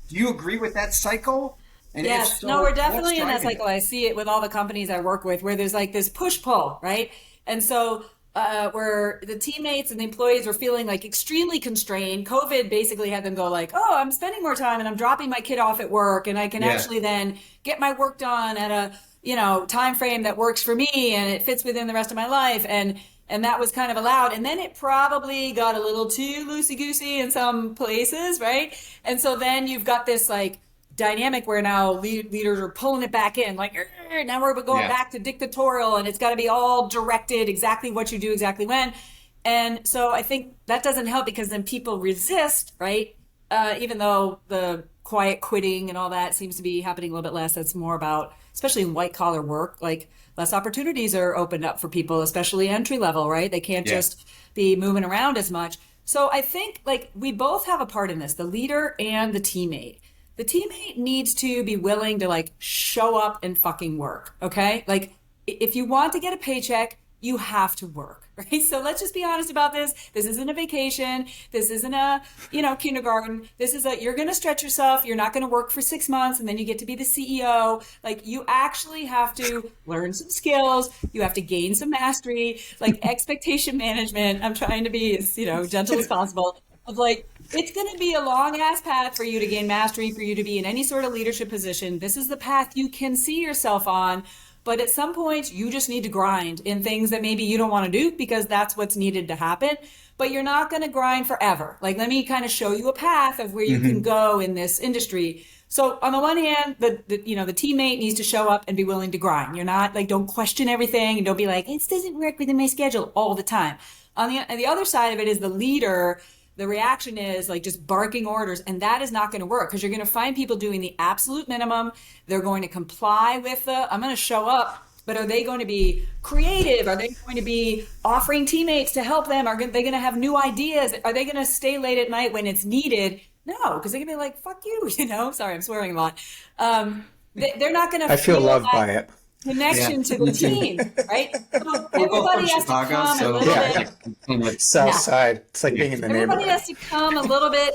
you agree with that cycle? And yes, so, no, we're definitely in that cycle. I see it with all the companies I work with, where there's this push-pull, right? And so where the teammates and the employees are feeling extremely constrained. COVID basically had them go oh, I'm spending more time and I'm dropping my kid off at work, and I can actually then get my work done at a time frame that works for me and it fits within the rest of my life. And that was kind of allowed. And then it probably got a little too loosey-goosey in some places, right? And so then you've got this dynamic where now leaders are pulling it back in, now we're going back to dictatorial, and it's got to be all directed, exactly what you do, exactly when. And so I think that doesn't help, because then people resist, right? Even though the quiet quitting and all that seems to be happening a little bit less. That's more about, especially in white collar work, less opportunities are opened up for people, especially entry level, right? They can't just be moving around as much. So I think we both have a part in this, the leader and the teammate. The teammate needs to be willing to show up and fucking work. Okay. If you want to get a paycheck, you have to work, right? So let's just be honest about this. This isn't a vacation. This isn't a, kindergarten. This is you're going to stretch yourself. You're not going to work for 6 months and then you get to be the CEO. Like, you actually have to learn some skills. You have to gain some mastery, like expectation management. I'm trying to be as, gentle as possible, of like, it's going to be a long ass path for you to gain mastery, for you to be in any sort of leadership position. This is the path you can see yourself on. But at some point, you just need to grind in things that maybe you don't want to do because that's what's needed to happen. But you're not going to grind forever. Like, let me kind of show you a path of where you can go in this industry. So on the one hand, the teammate needs to show up and be willing to grind. You're not like, don't question everything and don't be like, it doesn't work within my schedule all the time. On the other side of it is the leader. The reaction is like just barking orders, and that is not going to work because you're going to find people doing the absolute minimum. They're going to comply with I'm going to show up, but are they going to be creative? Are they going to be offering teammates to help them? Are they going to have new ideas? Are they going to stay late at night when it's needed? No, because they're going to be like, fuck you, Sorry, I'm swearing a lot. They're not going to I feel loved by it. Connection to the team, right? So everybody has to come a little bit. South side. It's like being in the Everybody neighborhood. has to come a little bit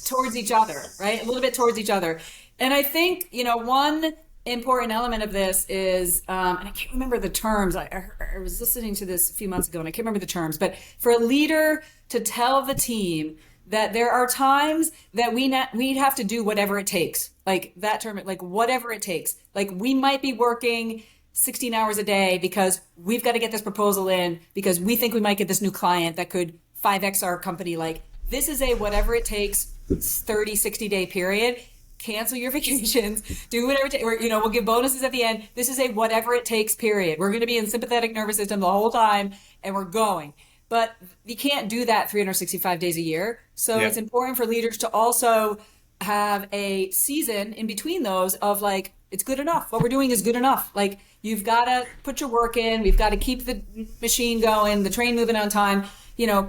towards each other, right? A little bit towards each other. And I think, one important element of this is, and I can't remember the terms. I was listening to this a few months ago and I can't remember the terms, but for a leader to tell the team that there are times that we have to do whatever it takes. Like that term, like whatever it takes. Like, we might be working 16 hours a day because we've got to get this proposal in because we think we might get this new client that could 5x our company. Like, this is a whatever it takes 30, 60-day period. Cancel your vacations, do whatever it takes. We'll give bonuses at the end. This is a whatever it takes period. We're going to be in sympathetic nervous system the whole time and we're going. But you can't do that 365 days a year. So It's important for leaders to also have a season in between those of like, it's good enough. What we're doing is good enough. Like, you've got to put your work in. We've got to keep the machine going, the train moving on time.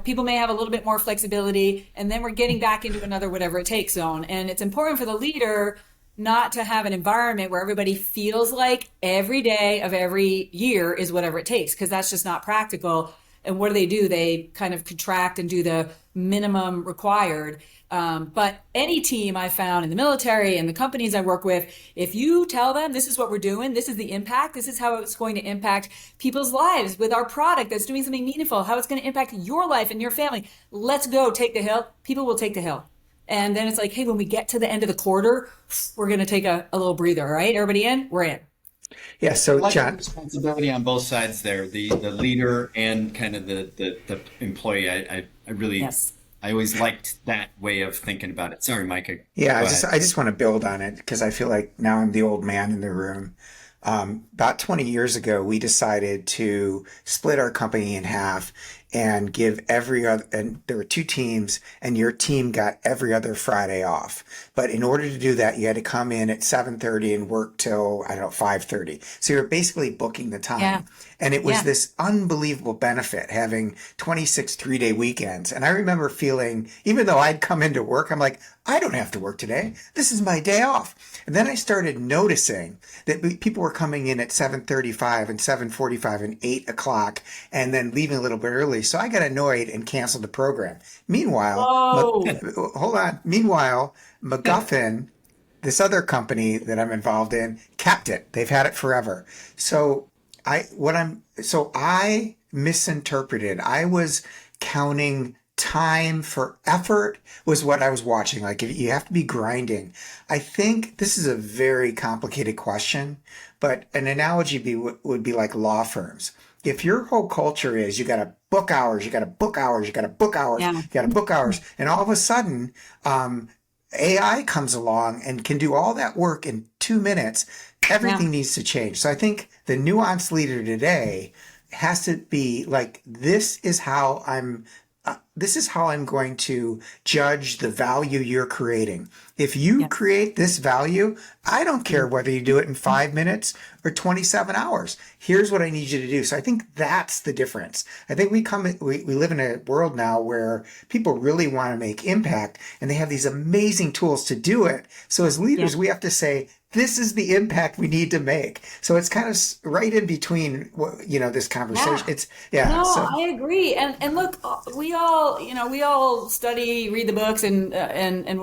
People may have a little bit more flexibility, and then we're getting back into another whatever it takes zone. And it's important for the leader not to have an environment where everybody feels like every day of every year is whatever it takes, because that's just not practical. And what do? They kind of contract and do the minimum required. But any team I found in the military and the companies I work with, if you tell them this is what we're doing, this is the impact, this is how it's going to impact people's lives with our product that's doing something meaningful, how it's going to impact your life and your family, let's go take the hill. People will take the hill. And then it's like, hey, when we get to the end of the quarter, we're going to take a little breather, right? Everybody in? We're in. Yeah, so like John, responsibility on both sides there, the leader and kind of the employee. I really, Yes. I always liked that way of thinking about it. Sorry, Micah. yeah, Go I ahead. just want to build on it because I feel like now I'm the old man in the room. About 20 years ago, we decided to split our company in half and give every other, and there were 2 teams, and your team got every other Friday off. But in order to do that, you had to come in at 7:30 and work till, 5:30. So you're basically booking the time. Yeah. And it was this unbelievable benefit having 26 3-day weekends. And I remember feeling, even though I'd come into work, I'm like, I don't have to work today. This is my day off. And then I started noticing that people were coming in at 7:35 and 7:45 and 8 o'clock and then leaving a little bit early. So I got annoyed and canceled the program. Meanwhile, hold on. Meanwhile, MacGuffin, this other company that I'm involved in, kept it. They've had it forever. So I misinterpreted. I was counting time for effort was what I was watching. Like, if you have to be grinding. I think this is a very complicated question, but an analogy would be like law firms. If your whole culture is you got to book hours, you got to book hours, you got to book hours, you got to book hours, and all of a sudden AI comes along and can do all that work in 2 minutes, everything needs to change. So I think the nuanced leader today has to be like, this is how this is how I'm going to judge the value you're creating. If you create this value, I don't care whether you do it in 5 minutes or 27 hours. Here's what I need you to do. So I think that's the difference. I think we live in a world now where people really want to make impact, and they have these amazing tools to do it. So as leaders, we have to say, this is the impact we need to make. So it's kind of right in between, this conversation. It's No, I agree. And look, we all study, read the books, and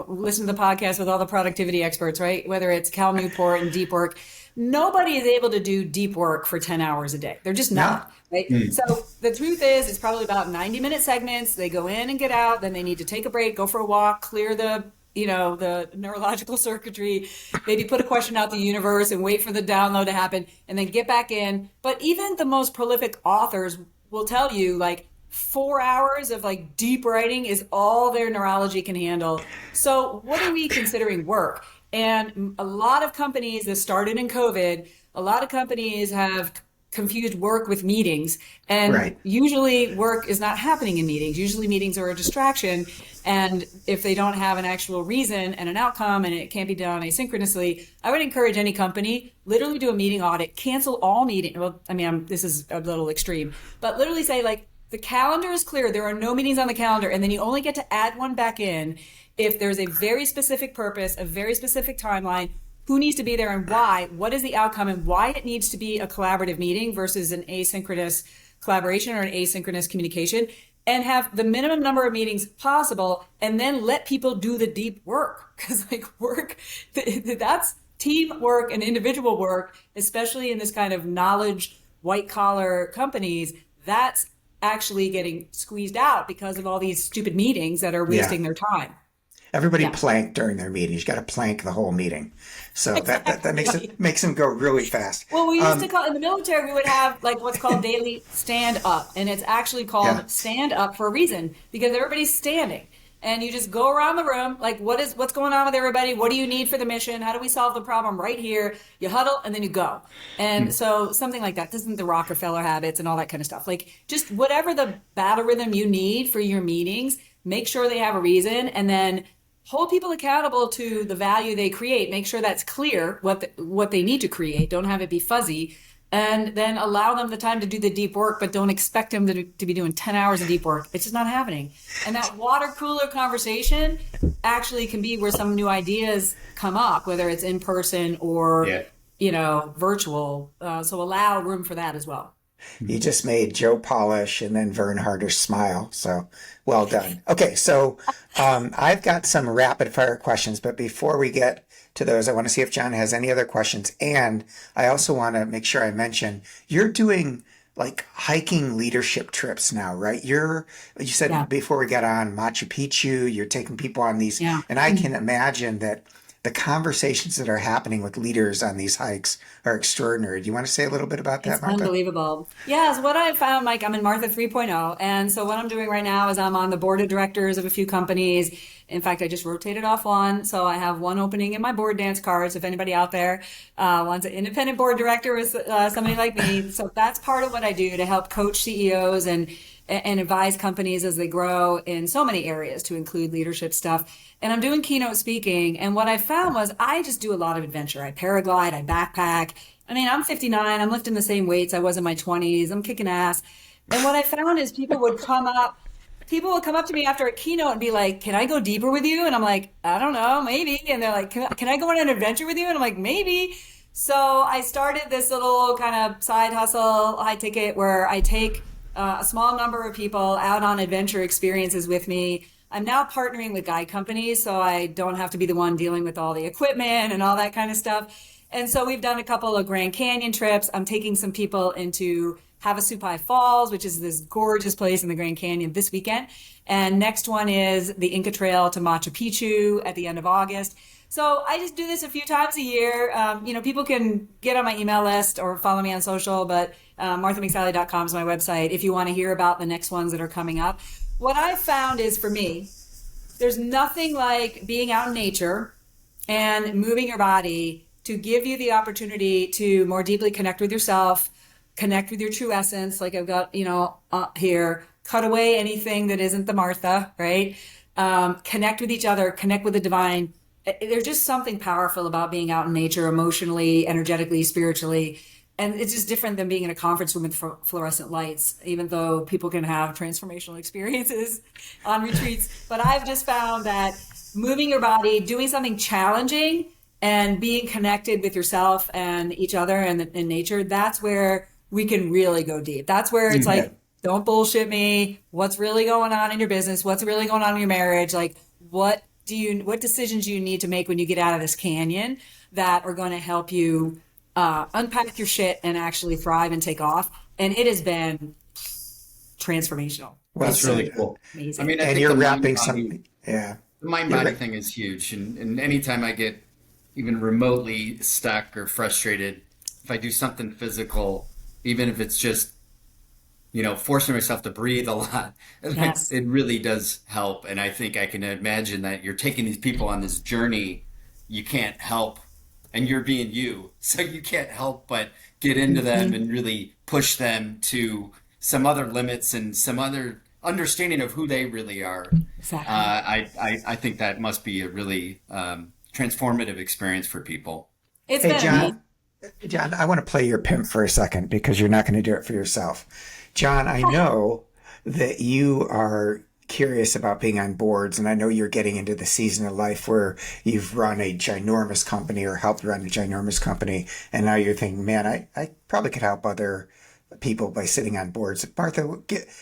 listen to the podcast with all the productivity experts, right? Whether it's Cal Newport and deep work, nobody is able to do deep work for 10 hours a day. They're just not. Right. So the truth is, it's probably about 90-minute segments. They go in and get out. Then they need to take a break, go for a walk, clear the neurological circuitry, maybe put a question out to the universe and wait for the download to happen and then get back in. But even the most prolific authors will tell you, like, 4 hours of like deep writing is all their neurology can handle. So what are we considering work? And a lot of companies that started in COVID, a lot of companies have confused work with meetings. And usually work is not happening in meetings. Usually meetings are a distraction. And if they don't have an actual reason and an outcome and it can't be done asynchronously, I would encourage any company, literally do a meeting audit, cancel all meetings. Well, I mean, this is a little extreme, but literally say, like, the calendar is clear. There are no meetings on the calendar. And then you only get to add one back in if there's a very specific purpose, a very specific timeline, who needs to be there and why, what is the outcome, and why it needs to be a collaborative meeting versus an asynchronous collaboration or an asynchronous communication, and have the minimum number of meetings possible, and then let people do the deep work. Because work, that's teamwork and individual work, especially in this kind of knowledge, white collar companies, that's actually getting squeezed out because of all these stupid meetings that are wasting their time. Everybody planked during their meeting. You got to plank the whole meeting. So that makes them go really fast. Well, we used to call, in the military, we would have like what's called daily stand up. And it's actually called stand up for a reason, because everybody's standing. And you just go around the room, like, what's going on with everybody? What do you need for the mission? How do we solve the problem right here? You huddle and then you go. And so something like that. This isn't the Rockefeller habits and all that kind of stuff. Like, just whatever the battle rhythm you need for your meetings, make sure they have a reason, and then hold people accountable to the value they create. Make sure that's clear what they need to create. Don't have it be fuzzy. And then allow them the time to do the deep work, but don't expect them to be doing 10 hours of deep work. It's just not happening. And that water cooler conversation actually can be where some new ideas come up, whether it's in person or, virtual. So allow room for that as well. You just made Joe Polish and then Vern Harder smile. So well done. Okay, so I've got some rapid fire questions, but before we get to those, I want to see if John has any other questions. And I also want to make sure I mention, you're doing like hiking leadership trips now, right? You said before we got on Machu Picchu, you're taking people on these, and I can imagine that the conversations that are happening with leaders on these hikes are extraordinary. Do you want to say a little bit about that, Martha? Unbelievable. Yes, what I found, Mike, I'm in Martha 3.0. And so what I'm doing right now is I'm on the board of directors of a few companies. In fact, I just rotated off one. So I have one opening in my board dance cards. If anybody out there wants an independent board director with somebody like me. So that's part of what I do to help coach CEOs and advise companies as they grow in so many areas, to include leadership stuff. And I'm doing keynote speaking. And what I found was I just do a lot of adventure. I paraglide, I backpack. I mean, I'm 59. I'm lifting the same weights I was in my 20s. I'm kicking ass. And what I found is people would come up to me after a keynote and be like, can I go deeper with you? And I'm like, I don't know, maybe. And they're like, can I go on an adventure with you? And I'm like, maybe. So I started this little kind of side hustle, high ticket, where I take a small number of people out on adventure experiences with me. I'm now partnering with guide companies, so I don't have to be the one dealing with all the equipment and all that kind of stuff. And so we've done a couple of Grand Canyon trips. I'm taking some people into Havasupai Falls, which is this gorgeous place in the Grand Canyon, this weekend. And next one is the Inca Trail to Machu Picchu at the end of August. So I just do this a few times a year. People can get on my email list or follow me on social, but marthamcsally.com is my website if you want to hear about the next ones that are coming up. What I've found is, for me, there's nothing like being out in nature and moving your body to give you the opportunity to more deeply connect with yourself, connect with your true essence, like I've got, here, cut away anything that isn't the Martha, right? Connect with each other, connect with the divine. There's just something powerful about being out in nature emotionally, energetically, spiritually. And it's just different than being in a conference room with fluorescent lights, even though people can have transformational experiences on retreats. But I've just found that moving your body, doing something challenging, and being connected with yourself and each other and in nature, that's where we can really go deep. That's where it's like, don't bullshit me. What's really going on in your business? What's really going on in your marriage? Like, what decisions do you need to make when you get out of this canyon that are going to help you unpack your shit and actually thrive and take off? And it has been transformational. Well, That's really cool. Amazing. I mean, I and think you're the wrapping mind-body- yeah. The mind-body thing is huge. And anytime I get even remotely stuck or frustrated, if I do something physical, even if it's just, forcing myself to breathe a lot, Yes. it really does help. And I think I can imagine that you're taking these people on this journey, you can't help, and you're being you. So you can't help but get into them and really push them to some other limits and some other understanding of who they really are. Exactly. I think that must be a really transformative experience for people. It's Hey, been amazing. John, I want to play your pimp for a second because you're not going to do it for yourself. John, I know that you are curious about being on boards, and I know you're getting into the season of life where you've run a ginormous company or helped run a ginormous company, and now you're thinking, man, I probably could help other people by sitting on boards. Martha,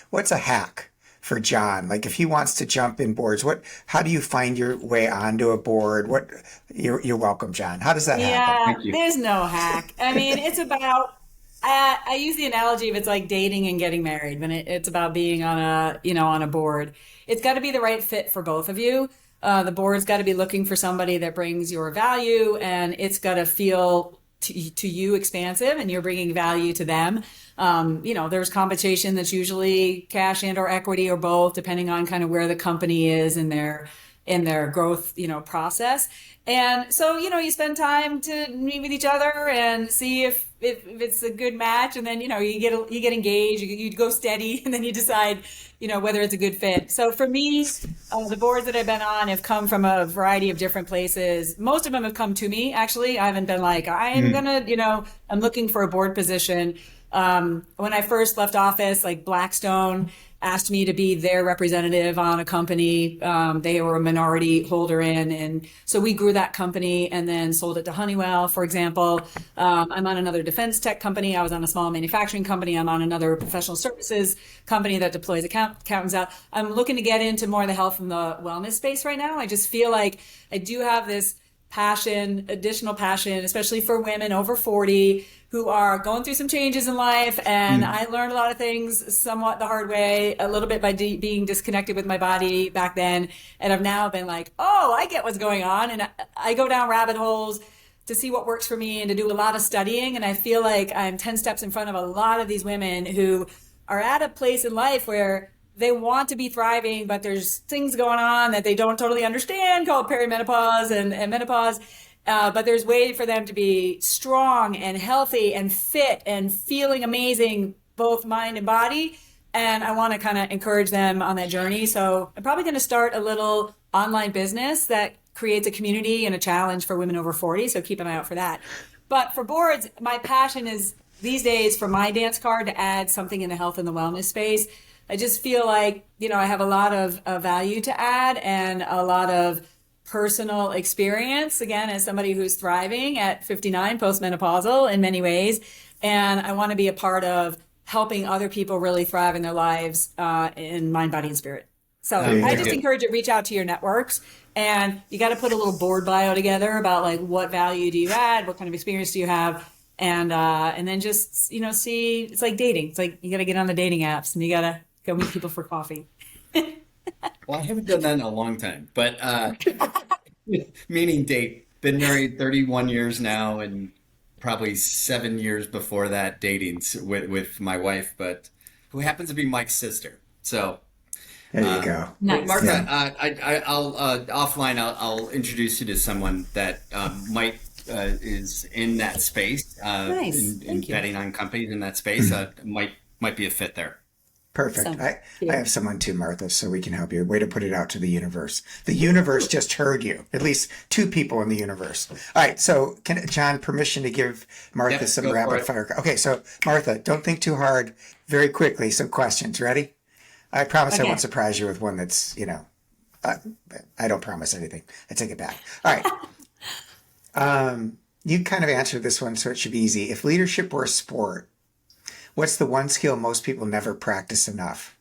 what's a hack for John? Like if he wants to jump in boards, how do you find your way onto a board? You're welcome, John. How does that happen? Yeah, Thank you. there's no hack. I mean, it's about, I use the analogy of it's like dating and getting married when it's about being on on a board. It's got to be the right fit for both of you. The board's got to be looking for somebody that brings your value, and it's got to feel to you expansive, and you're bringing value to them. There's compensation that's usually cash and or equity or both, depending on kind of where the company is in their growth, process. And so, you spend time to meet with each other and see if it's a good match. And then, you get engaged, you go steady, and then you decide, whether it's a good fit. So for me, the boards that I've been on have come from a variety of different places. Most of them have come to me, actually. I haven't been like, I'm gonna, I'm looking for a board position. When I first left office, like Blackstone asked me to be their representative on a company. They were a minority holder in, and so we grew that company and then sold it to Honeywell, for example. I'm on another defense tech company. I was on a small manufacturing company. I'm on another professional services company that deploys accountants out. I'm looking to get into more of the health and the wellness space right now. I just feel like I do have this additional passion, especially for women over 40 who are going through some changes in life. And I learned a lot of things somewhat the hard way, a little bit by being disconnected with my body back then. And I've now been like, oh, I get what's going on. And I go down rabbit holes to see what works for me and to do a lot of studying. And I feel like I'm 10 steps in front of a lot of these women who are at a place in life where they want to be thriving, but there's things going on that they don't totally understand called perimenopause and menopause. But there's way for them to be strong and healthy and fit and feeling amazing, both mind and body. And I want to kind of encourage them on that journey. So I'm probably going to start a little online business that creates a community and a challenge for women over 40. So keep an eye out for that. But for boards, my passion is these days for my dance card to add something in the health and the wellness space. I just feel like, I have a lot of value to add and a lot of personal experience, again, as somebody who's thriving at 59, postmenopausal in many ways. And I want to be a part of helping other people really thrive in their lives in mind, body, and spirit. So I just encourage you to reach out to your networks, and you got to put a little board bio together about like what value do you add, what kind of experience do you have, and then just see. It's like dating. It's like you got to get on the dating apps and you got to go meet people for coffee. Well, I haven't done that in a long time, but meaning date. Been married 31 years now, and probably 7 years before that dating with my wife, but who happens to be Mike's sister. So There you go. Nice. Martha, I'll offline. I'll introduce you to someone that Mike is in that space. Nice. In Thank you. betting on companies in that space. Might be a fit there. Perfect. So, I yeah. have someone too, Martha, so we can help you. Way to put it out to the universe. The universe just heard you. At least two people in the universe. All right. So, John, permission to give Martha Yep, some go for rapid it. fire. Okay. So, Martha, don't think too hard. Very quickly, some questions. Ready? I promise I won't Okay. surprise you with one that's, uh, I don't promise anything. I take it back. All right. You kind of answered this one, so it should be easy. If leadership were a sport, what's the one skill most people never practice enough?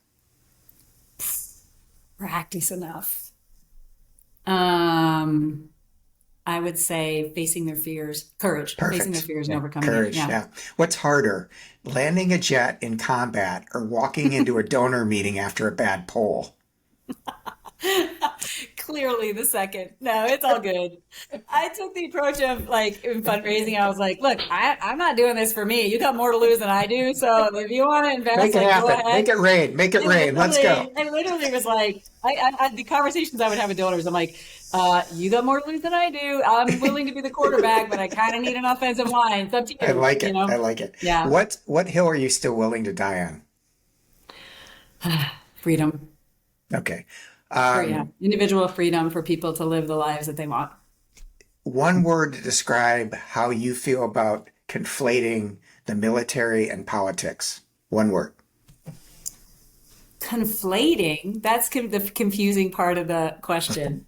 Practice enough. Um, I would say facing their fears, courage, facing their Perfect. fears and overcoming it. Courage. Yeah. Yeah. What's harder, landing a jet in combat or walking into a donor meeting after a bad poll? Clearly the second. No, it's all good. I took the approach of like in fundraising, I was like, look, I'm not doing this for me. You got more to lose than I do. So if you want to invest, Make it like go happen. ahead. Make it rain. Make it rain. Let's go. I literally was like, the conversations I would have with donors, I'm like, you got more to lose than I do. I'm willing to be the quarterback, but I kind of need an offensive line. It's up to I you, like you it. know? I like it. Yeah. What hill are you still willing to die on? Freedom. Okay. Yeah. Individual freedom for people to live the lives that they want. One word to describe how you feel about conflating the military and politics. One word. Conflating, that's the confusing part of the question.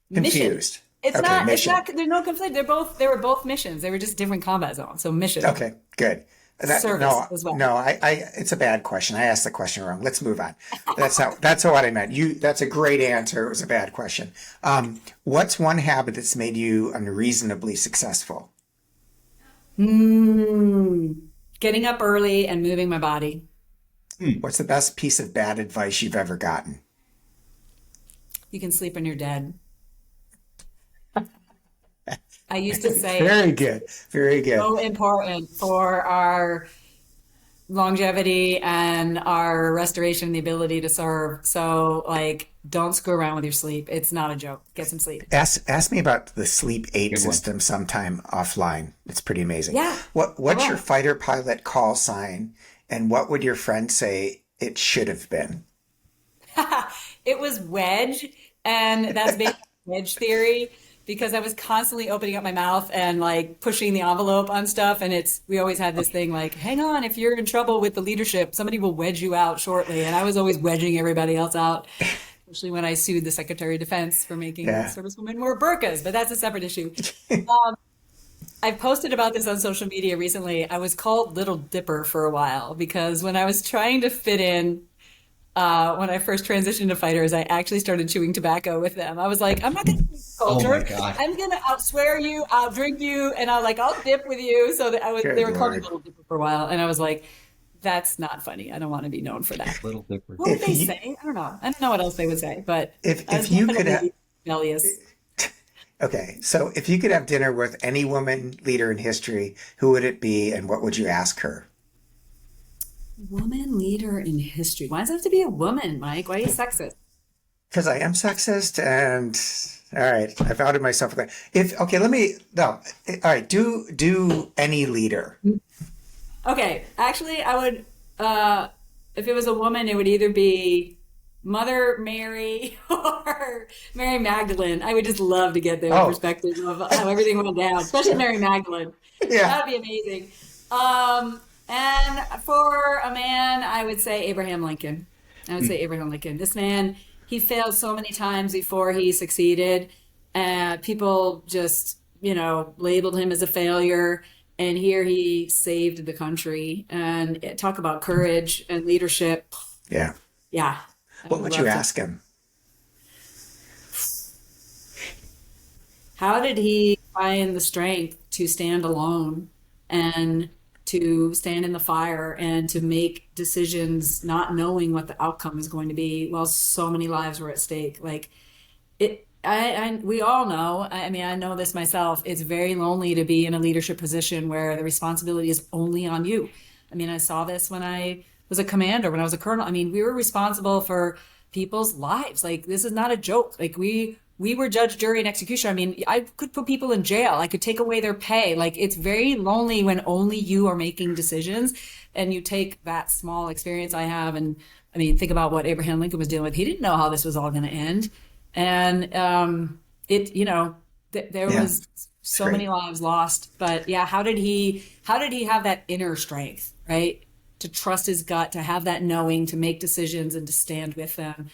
Mission. Confused. It's Okay, not, mission. there's no conflict. They were both missions. They were just different combat zones. So mission. Okay, good. Service no, as well. no, it's a bad question. I asked the question wrong. Let's move on. That's not what I meant. That's a great answer. It was a bad question. What's one habit that's made you unreasonably successful? Getting up early and moving my body. What's the best piece of bad advice you've ever gotten? You can sleep when you're dead. I used to say Very good. Very good. so important for our longevity and our restoration and the ability to serve. So like, don't screw around with your sleep. It's not a joke. Get some sleep. Ask me about the sleep aid Good one. system sometime offline. It's pretty amazing. Yeah. What's I your will. fighter pilot call sign, and what would your friend say it should have been? It was wedge, and that's based on wedge theory because I was constantly opening up my mouth and like pushing the envelope on stuff. And we always had this thing like, hang on, if you're in trouble with the leadership, somebody will wedge you out shortly. And I was always wedging everybody else out, especially when I sued the Secretary of Defense for making servicewomen wear burqas, but that's a separate issue. I posted about this on social media recently. I was called Little Dipper for a while because when I was trying to fit in, when I first transitioned to fighters, I actually started chewing tobacco with them. I was like, I'm not going to culture. Oh my God. I'm going to outswear you, outdrink you, and I'll dip with you. So that Good they were calling me Lord. Little Dipper for a while, and I was like, that's not funny. I don't want to be known for that. Little different. What would If they you- say? I don't know. I don't know what else they would say, but If I was you could definitely rebellious. Okay, so if you could have dinner with any woman leader in history, who would it be, and what would you ask her? Woman leader in history. Why does it have to be a woman, Mike? Why are you sexist? Because I am sexist, and all right, I've outed myself with that. All right, do any leader. Okay, actually, I would, if it was a woman, it would either be Mother Mary or Mary Magdalene. I would just love to get their Oh. perspective of how everything went down, especially Mary Magdalene. Yeah. That would be amazing. And for a man, I would say Abraham Lincoln. I would say Abraham Lincoln. This man, he failed so many times before he succeeded. People just, labeled him as a failure. And here he saved the country. And talk about courage and leadership. Yeah. Yeah. I What would love you to- ask him? How did he find the strength to stand alone and to stand in the fire and to make decisions not knowing what the outcome is going to be while so many lives were at stake? Like we all know, I mean, I know this myself, it's very lonely to be in a leadership position where the responsibility is only on you. I mean, I saw this when I was a commander, when I was a colonel. I mean, we were responsible for people's lives. Like, this is not a joke. Like, we we were judge, jury, and execution. I mean, I could put people in jail. I could take away their pay. Like, it's very lonely when only you are making decisions, and you take that small experience I have. And I mean, think about what Abraham Lincoln was dealing with. He didn't know how this was all going to end. And there was so many lives lost. But yeah, how did he have that inner strength, right? To trust his gut, to have that knowing, to make decisions and to stand with them.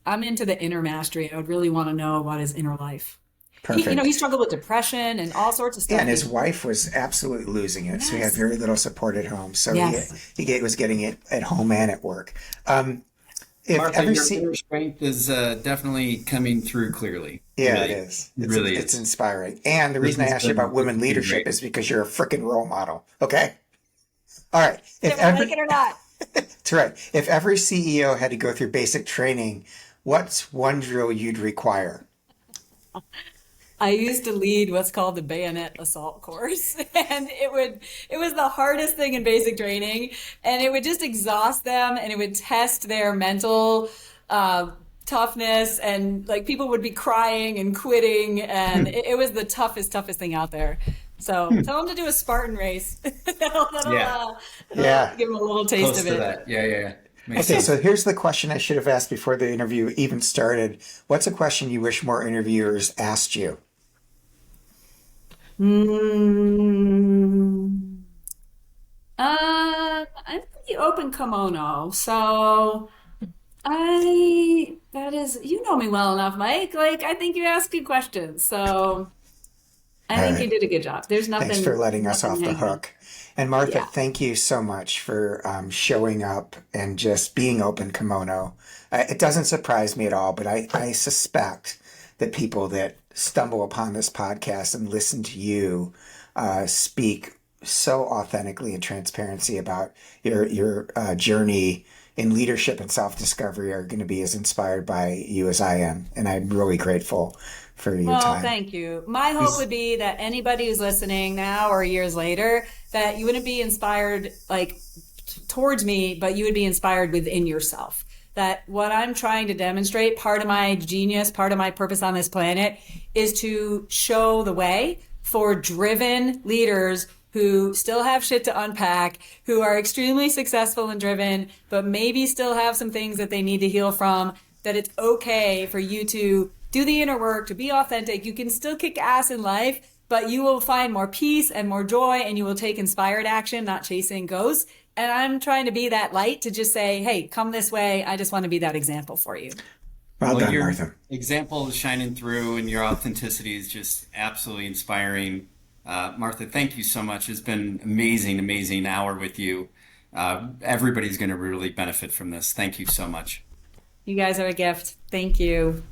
I'm into the inner mastery. I would really want to know about his inner life. Perfect. He struggled with depression and all sorts of stuff. Yeah, and his wife was absolutely losing it. Yes. So he had very little support at home. So he was getting it at home and at work. Martha, your inner strength is definitely coming through clearly. Yeah, really, it is. It's inspiring. And the reason I asked you about women leadership is because you're a freaking role model. Okay? All right. Like it or not. That's right. If every CEO had to go through basic training, what's one drill you'd require? I used to lead what's called the bayonet assault course, and it was the hardest thing in basic training, and it would just exhaust them, and it would test their mental toughness, and like people would be crying and quitting, and it was the toughest thing out there. So tell them to do a Spartan race. that'll give them a little taste Close of it. That. Yeah. Okay, so here's the question I should have asked before the interview even started. What's a question you wish more interviewers asked you? I'm pretty open kimono, so you know me well enough, Mike. Like, I think you ask good questions, so I think you did a good job. There's nothing. Thanks for letting us off the hook. And Martha, thank you so much for showing up and just being open kimono. It doesn't surprise me at all, but I suspect that people that stumble upon this podcast and listen to you speak so authentically and transparency about your journey in leadership and self-discovery are going to be as inspired by you as I am. And I'm really grateful for your time. Well, thank you. My hope would be that anybody who's listening now or years later, that you wouldn't be inspired like towards me, but you would be inspired within yourself. That what I'm trying to demonstrate, part of my genius, part of my purpose on this planet, is to show the way for driven leaders who still have shit to unpack, who are extremely successful and driven, but maybe still have some things that they need to heal from, that it's okay for you to do the inner work, to be authentic. You can still kick ass in life, but you will find more peace and more joy, and you will take inspired action, not chasing ghosts. And I'm trying to be that light to just say, hey, come this way. I just want to be that example for you. Well done, your Martha. Example is shining through, and your authenticity is just absolutely inspiring. Martha, thank you so much. It's been amazing hour with you. Everybody's going to really benefit from this. Thank you so much. You guys are a gift. Thank you.